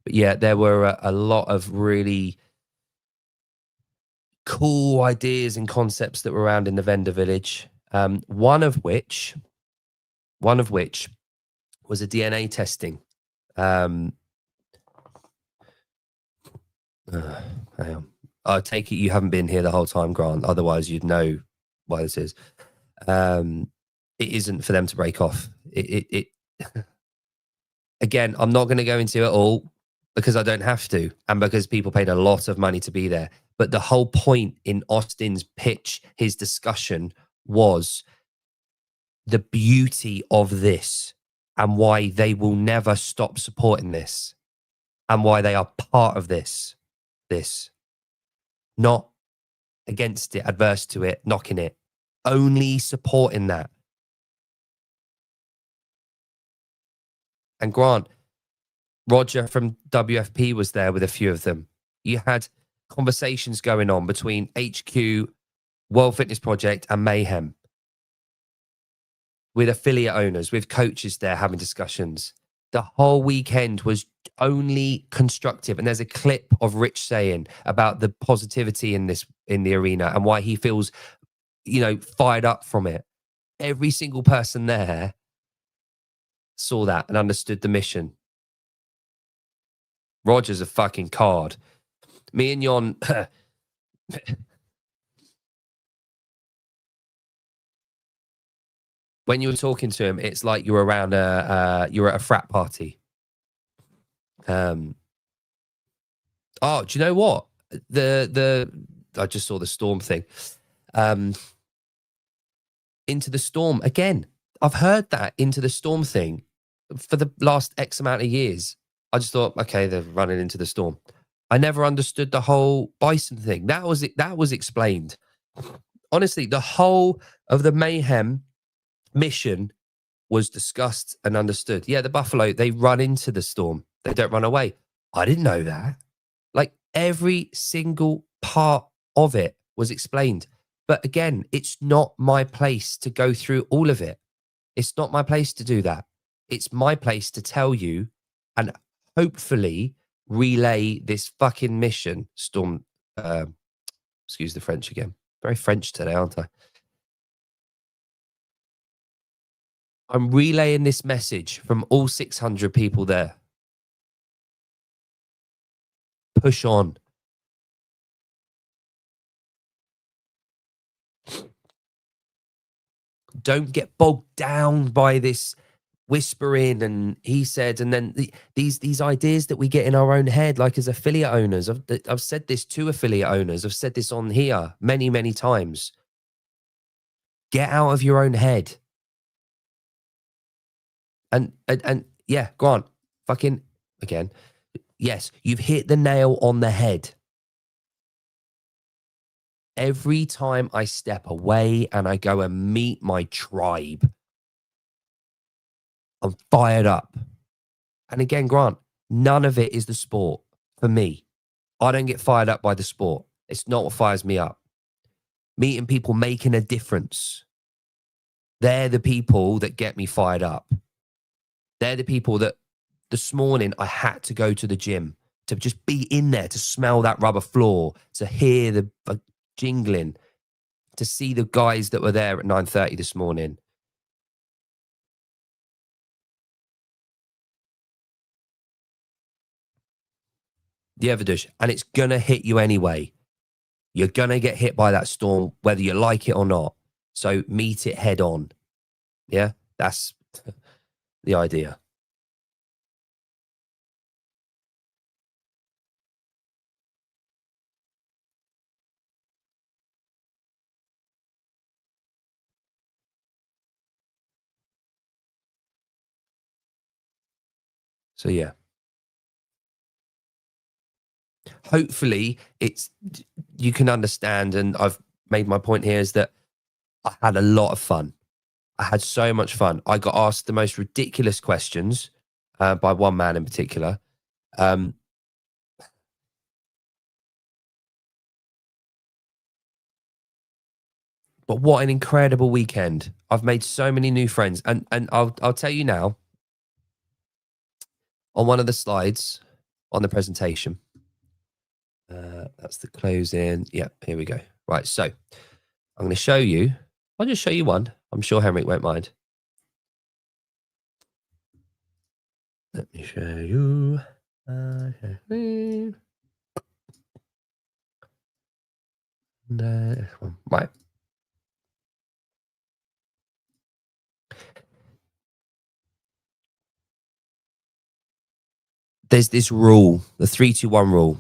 But yeah, there were a lot of really cool ideas and concepts that were around in the vendor village. One of which was a DNA testing. Hang on. I take it you haven't been here the whole time, Grant. Otherwise, you'd know why this is. It isn't for them to break off. It Again, I'm not going to go into it all because I don't have to, and because people paid a lot of money to be there. But the whole point in Austin's pitch, his discussion, was the beauty of this and why they will never stop supporting this and why they are part of this, not against it, adverse to it, knocking it, only supporting that. And Grant, Roger from WFP was there with a few of them. You had conversations going on between HQ, World Fitness Project, and Mayhem, with affiliate owners, with coaches there having discussions. The whole weekend was only constructive. And there's a clip of Rich saying about the positivity in the arena and why he feels, fired up from it. Every single person there saw that and understood the mission. Roger's a fucking card. Me and Jon, when you were talking to him, it's like you were around you were at a frat party. Oh, do you know what? I just saw the storm thing. Into the storm again. I've heard that into the storm thing for the last X amount of years. I just thought, okay, they're running into the storm. I never understood the whole bison thing. That was it. That was explained. Honestly, the whole of the Mayhem mission was discussed and understood. Yeah, the buffalo, they run into the storm. They don't run away. I didn't know that. Like every single part of it was explained. But again, it's not my place to go through all of it. It's not my place to do that. It's my place to tell you and hopefully relay this fucking mission. Storm, excuse the French again. Very French today, aren't I? I'm relaying this message from all 600 people there. Push on. Don't get bogged down by this whispering and he said, and then these ideas that we get in our own head, like as affiliate owners. I've said this to affiliate owners. I've said this on here many, many times. Get out of your own head. And yeah, Grant, fucking again. Yes, you've hit the nail on the head. Every time I step away and I go and meet my tribe, I'm fired up. And again, Grant, none of it is the sport for me. I don't get fired up by the sport. It's not what fires me up. Meeting people making a difference. They're the people that get me fired up. They're the people that this morning I had to go to the gym to just be in there, to smell that rubber floor, to hear the jingling, to see the guys that were there at 9:30 this morning. Yeah, Vidush, and it's going to hit you anyway. You're going to get hit by that storm, whether you like it or not. So meet it head on. Yeah, that's the idea. So yeah, hopefully you can understand, and I've made my point here is that I had a lot of fun. I had so much fun. I got asked the most ridiculous questions by one man in particular. Um, but what an incredible weekend! I've made so many new friends, and I'll tell you now on one of the slides on the presentation. That's the closing. Yeah, here we go. Right, so I'm going to show you. I'll just show you one. I'm sure Henrik won't mind. Let me show you. Right. There's this rule, the 3-2-1 rule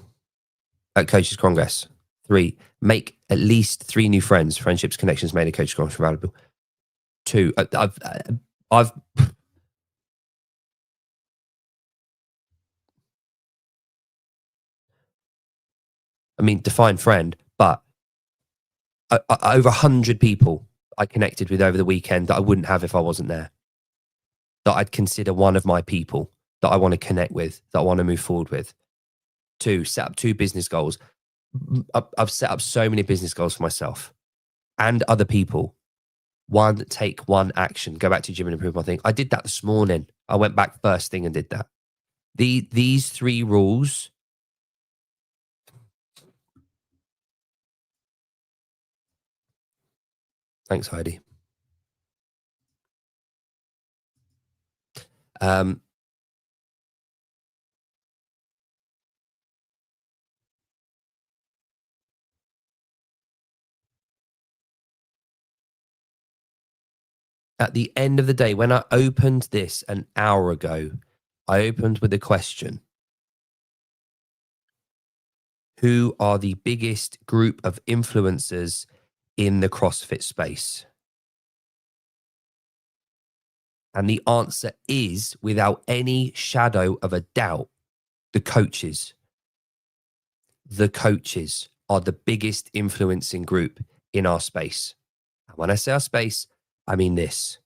at Coaches Congress. 3, make at least 3 new friends. Friendships, connections made at Coaches Congress are valuable. 2, I've I mean, define friend, but over 100 people I connected with over the weekend that I wouldn't have if I wasn't there. That I'd consider one of my people that I want to connect with, that I want to move forward with. 2, set up 2 business goals. I've set up so many business goals for myself and other people. 1, take 1 action. Go back to gym and improve my thing. I did that this morning. I went back first thing and did that. These 3 rules. Thanks, Heidi. At the end of the day, when I opened this an hour ago, I opened with a question. Who are the biggest group of influencers in the CrossFit space? And the answer is, without any shadow of a doubt, the coaches. The coaches are the biggest influencing group in our space. And when I say our space, I mean this.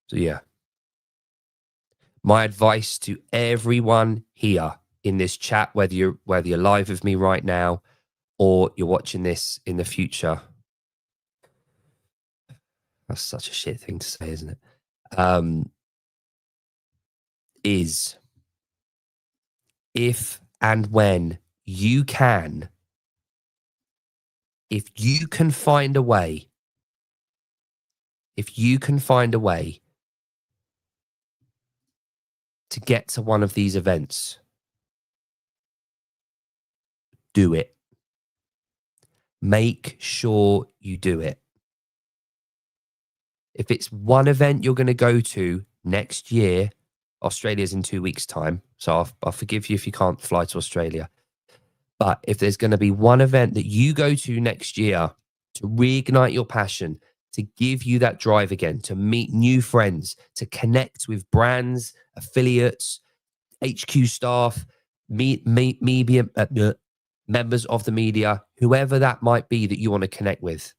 So yeah, my advice to everyone here in this chat, whether you're live with me right now or you're watching this in the future. That's such a shit thing to say, isn't it? Is if and when you can, if you can find a way, to get to one of these events, do it. Make sure you do it. If it's one event you're going to go to next year, Australia's in 2 weeks' time, so I'll forgive you if you can't fly to Australia. But if there's going to be one event that you go to next year to reignite your passion, to give you that drive again, to meet new friends, to connect with brands, affiliates, HQ staff, media, members of the media, whoever that might be that you want to connect with,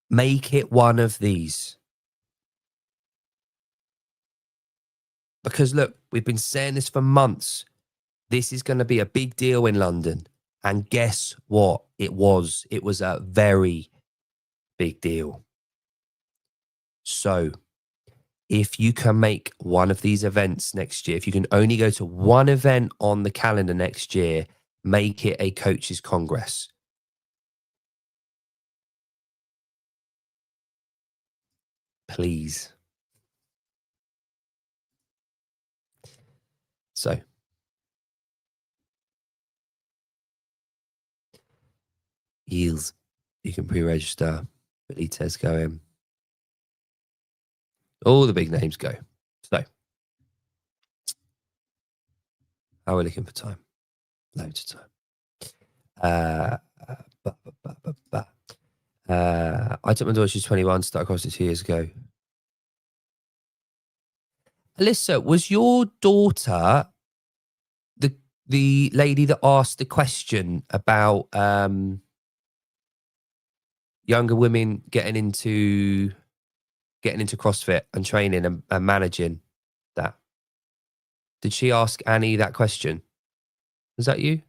make it one of these. Because look, we've been saying this for months. This is going to be a big deal in London. And guess what? It was a very big deal. So if you can make one of these events next year, if you can only go to one event on the calendar next year, make it a coaches congress. Please. So, Yields, you can pre-register. Benitez going. All the big names go. So, how are we looking for time? Loads of time. I took my daughter, she's 21, started CrossFit 2 years ago. Alyssa, was your daughter the lady that asked the question about younger women getting into CrossFit and training and managing that? Did she ask Annie that question? Was that you?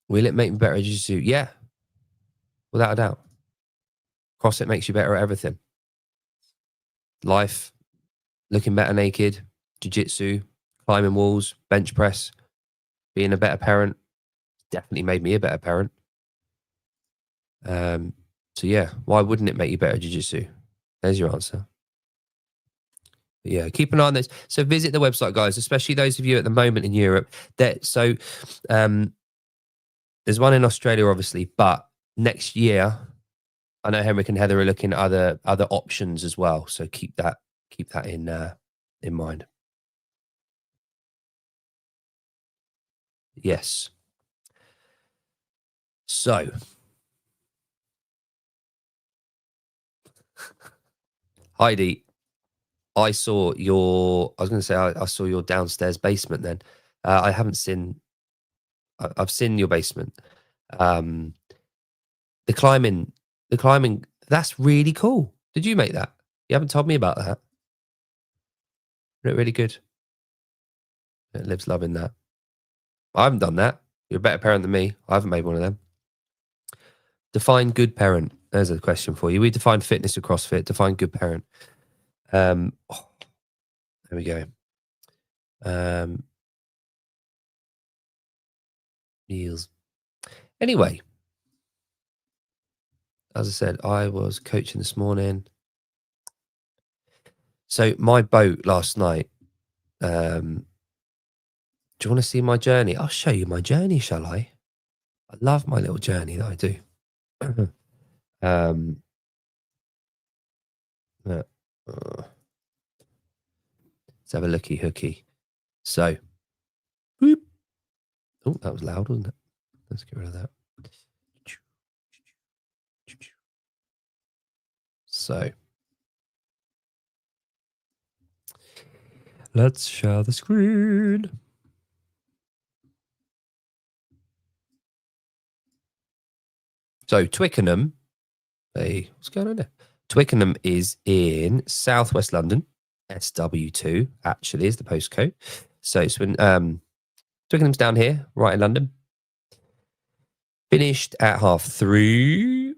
Will it make me better at jiu-jitsu? Yeah, without a doubt. CrossFit makes you better at everything. Life, looking better naked, jiu-jitsu, climbing walls, bench press, being a better parent. Definitely made me a better parent. So yeah, why wouldn't it make you better at jiu-jitsu? There's your answer. But yeah, keep an eye on this. So visit the website, guys, especially those of you at the moment in Europe. There's one in Australia, obviously, but next year, I know Henrik and Heather are looking at other options as well. So keep that in mind. Yes. So, Heidi, I saw your. I was going to say I saw your downstairs basement. Then I haven't seen. I've seen your basement. The climbing. That's really cool. Did you make that? You haven't told me about that. Really good. Liv's loving that. I haven't done that. You're a better parent than me. I haven't made one of them. Define good parent. There's a question for you. We define fitness with CrossFit. Define good parent. There we go. Meals. Anyway, as I said, I was coaching this morning. So my boat last night. Do you want to see my journey? I'll show you my journey, shall I? I love my little journey that I do. Let's have a looky hooky. So, whoop. Oh, that was loud, wasn't it? Let's get rid of that. So, let's share the screen. So, Twickenham. Hey, what's going on there? Twickenham is in southwest London. SW2 actually is the postcode. So it's when Twickenham's down here, right in London. Finished at 3:30.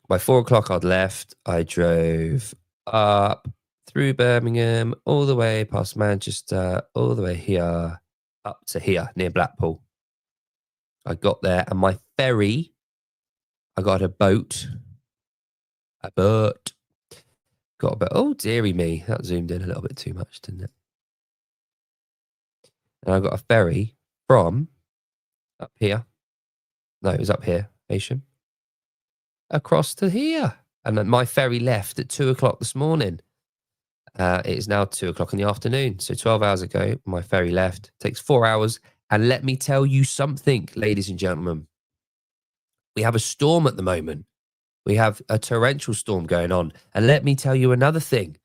By 4:00, I'd left. I drove up through Birmingham, all the way past Manchester, all the way here, up to here near Blackpool. I got there, and my ferry, I got a boat. Got a boat. Oh, dearie me. That zoomed in a little bit too much, didn't it? And I got a ferry from up here. No, it was up here, Asian. Across to here. And then my ferry left at 2:00 this morning. It is now 2:00 in the afternoon. So 12 hours ago, my ferry left. It takes 4 hours. And let me tell you something, ladies and gentlemen. We have a storm at the moment. We have a torrential storm going on. And let me tell you another thing.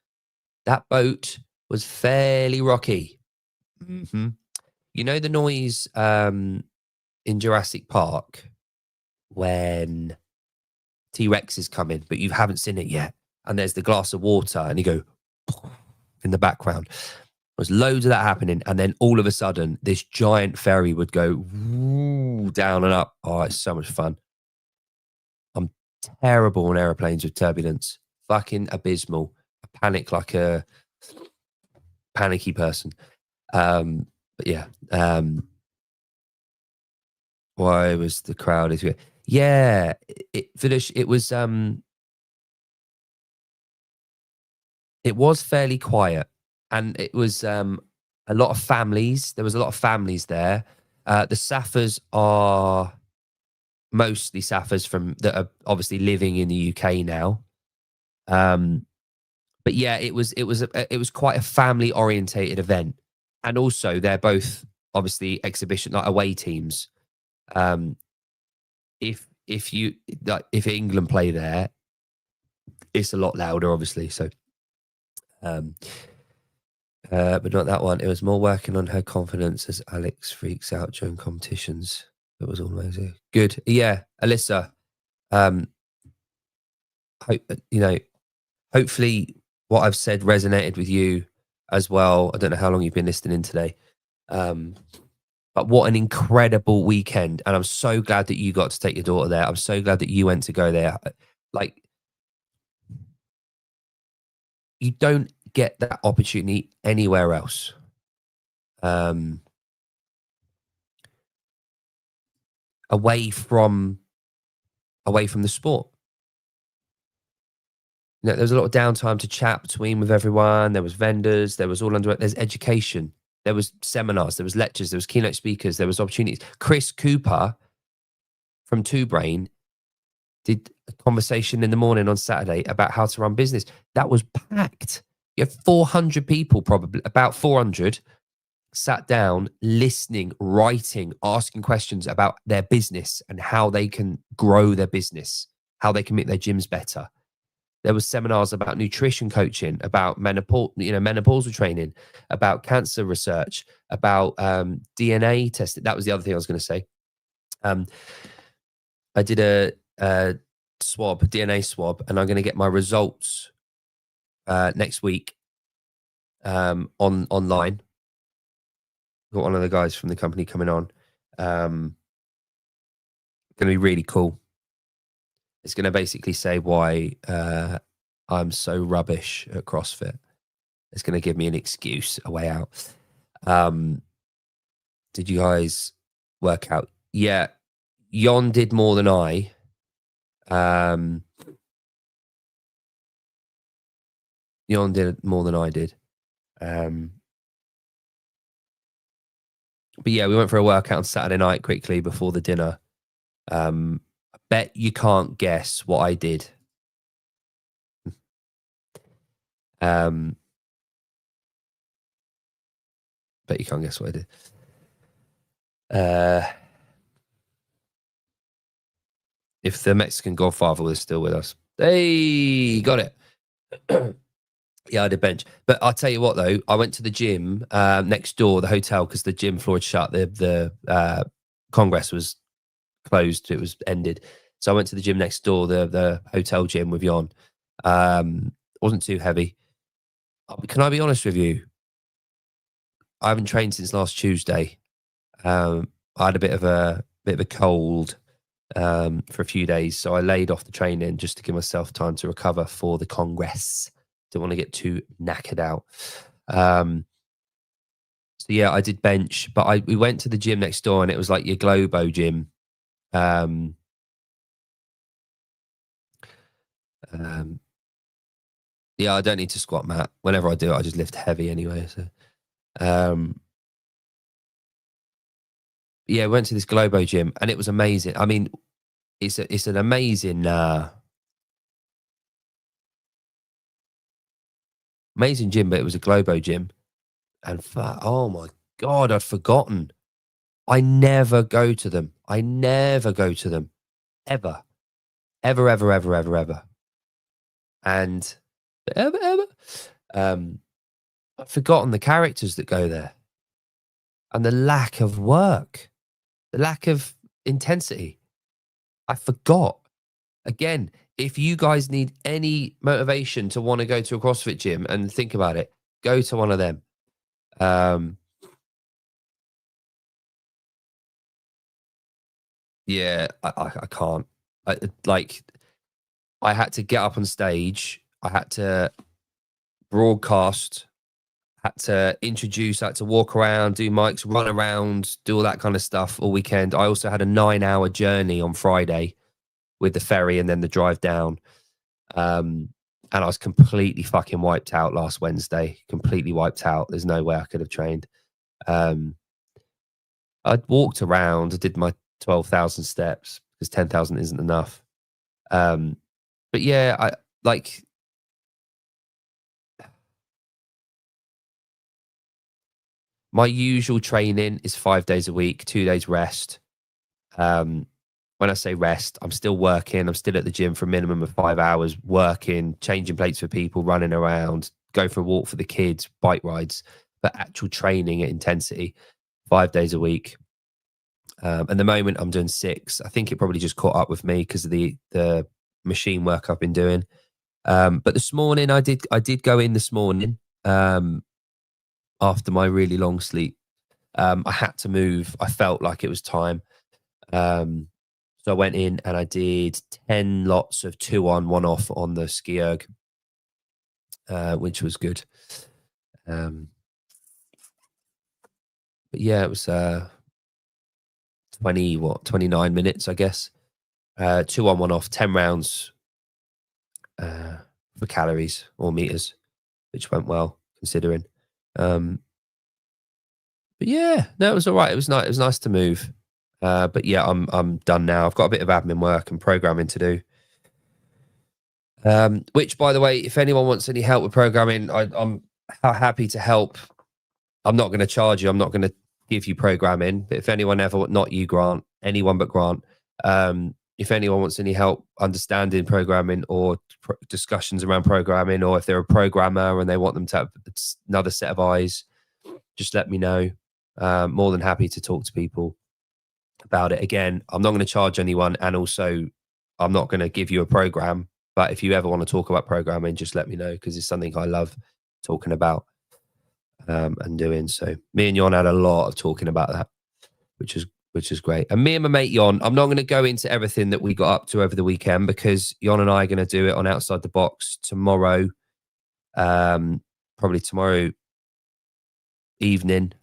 That boat was fairly rocky. Mm-hmm. You know the noise in Jurassic Park when T-Rex is coming, but you haven't seen it yet. And there's the glass of water and you go in the background. There's loads of that happening. And then all of a sudden, this giant ferry would go down and up. Oh, it's so much fun. I'm terrible on airplanes with turbulence. Fucking abysmal. I panic like a panicky person. But yeah, why was the crowd is weird? Yeah, it was fairly quiet, and it was a lot of families. There was a lot of families there. The Saffers are mostly Saffers from that are obviously living in the UK now. Um, but yeah, it was quite a family orientated event, and also they're both obviously exhibition like away teams. Um, if you like if England play there, it's a lot louder, obviously. So, um, but not that one. It was more working on her confidence as Alex freaks out during competitions. It was always good. Yeah, Alyssa. Um, you know, hopefully what I've said resonated with you as well. I don't know how long you've been listening in today. Um, but what an incredible weekend. And I'm so glad that you got to take your daughter there. I'm so glad that you went to go there. Like, you don't get that opportunity anywhere else. Um, away from the sport. You know, there was a lot of downtime to chat between with everyone. There was vendors. There was all under. There's education. There was seminars. There was lectures. There was keynote speakers. There was opportunities. Chris Cooper from Two Brain did a conversation in the morning on Saturday about how to run business. That was packed. You had 400 people, probably about 400, sat down, listening, writing, asking questions about their business and how they can grow their business, how they can make their gyms better. There was seminars about nutrition coaching, about menopausal training, about cancer research, about DNA testing. That was the other thing I was going to say. I did a DNA swab, and I'm going to get my results next week online. Got one of the guys from the company coming on. Going to be really cool. It's going to basically say why I'm so rubbish at CrossFit. It's going to give me an excuse, a way out. Did you guys work out? Yeah, Yon did more than I. Yon did more than I did. But yeah, we went for a workout on Saturday night quickly before the dinner. I bet you can't guess what I did. Bet you can't guess what I did. If the Mexican Godfather was still with us. Hey, got it. Yeah, I did bench. But I'll tell you what, though, I went to the gym next door, the hotel, because the gym floor had shut. The Congress was closed. It was ended. So I went to the gym next door, the hotel gym with Yon. Wasn't too heavy. Can I be honest with you? I haven't trained since last Tuesday. I had a bit of a cold for a few days, so I laid off the training just to give myself time to recover for the Congress. Didn't want to get too knackered out. So yeah, I did bench, but we went to the gym next door, and it was like your Globo gym. Yeah, I don't need to squat, Matt. Whenever I do it, I just lift heavy anyway. So, yeah, went to this Globo gym, and it was amazing. I mean, it's an amazing amazing gym, but it was a Globo gym, and oh my god, I'd forgotten. I never go to them. I never go to them, ever, ever, ever, ever, ever, ever, and ever, ever. I've forgotten the characters that go there, and the lack of work, the lack of intensity. I forgot. Again, if you guys need any motivation to want to go to a CrossFit gym and think about it, go to one of them. Yeah, I can't. I had to get up on stage. I had to broadcast had to introduce, had to walk around, do mics, run around, do all that kind of stuff all weekend. I also had a 9-hour journey on Friday with the ferry and then the drive down. And I was completely fucking wiped out last Wednesday. Completely wiped out. There's no way I could have trained. I walked around. I did my 12,000 steps because 10,000 isn't enough. But yeah, I like. My usual training is 5 days a week, 2 days rest. When I say rest, I'm still working. I'm still at the gym for a minimum of 5 hours, working, changing plates for people, running around, go for a walk for the kids, bike rides, but actual training at intensity, 5 days a week. At the moment, I'm doing 6. I think it probably just caught up with me because of the machine work I've been doing. But this morning, I did go in this morning after my really long sleep. I had to move. I felt like it was time. So I went in and I did 10 lots of 2 on, 1 off on the ski erg, which was good. But yeah, it was 29 minutes, I guess. 2 on, 1 off, 10 rounds for calories or meters, which went well considering. But yeah, no, it was all right. It was nice. It was nice to move. But yeah, I'm done now. I've got a bit of admin work and programming to do. Which, by the way, if anyone wants any help with programming, I'm happy to help. I'm not going to charge you. I'm not going to give you programming. But if anyone ever, not you, Grant, anyone but Grant, if anyone wants any help understanding programming or discussions around programming, or if they're a programmer and they want them to have another set of eyes, just let me know. More than happy to talk to people about it. Again, I'm not going to charge anyone, and also I'm not going to give you a program. But if you ever want to talk about programming, just let me know, because it's something I love talking about and doing. So me and Jon had a lot of talking about that, which is great. And me and my mate Jon, I'm not going to go into everything that we got up to over the weekend, because Jon and I are going to do it on Outside the Box tomorrow, probably tomorrow evening,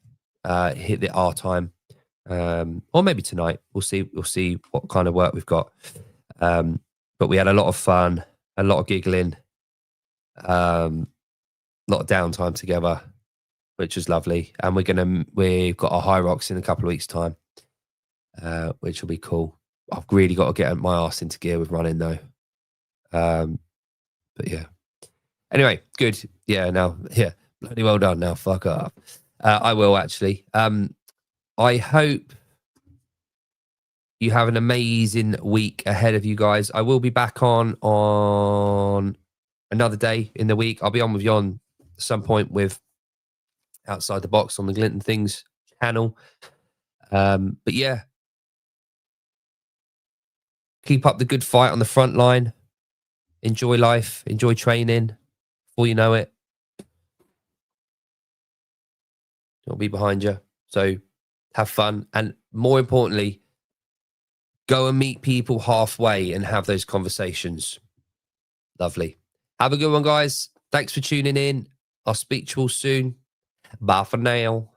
hit our time. Or maybe tonight. We'll see what kind of work we've got. But we had a lot of fun, a lot of giggling, a lot of downtime together, which was lovely. And we've got our High Rocks in a couple of weeks' time, which will be cool. I've really got to get my arse into gear with running though. But yeah. Anyway, good. Yeah, bloody well done. Now fuck up. I will actually. I hope you have an amazing week ahead of you guys. I will be back on another day in the week. I'll be on with Jon at some point with Outside the Box on the Glint and Things channel. But yeah, keep up the good fight on the front line. Enjoy life. Enjoy training. Before you know it, it'll be behind you. So have fun. And more importantly, go and meet people halfway and have those conversations. Lovely. Have a good one, guys. Thanks for tuning in. I'll speak to you all soon. Bye for now.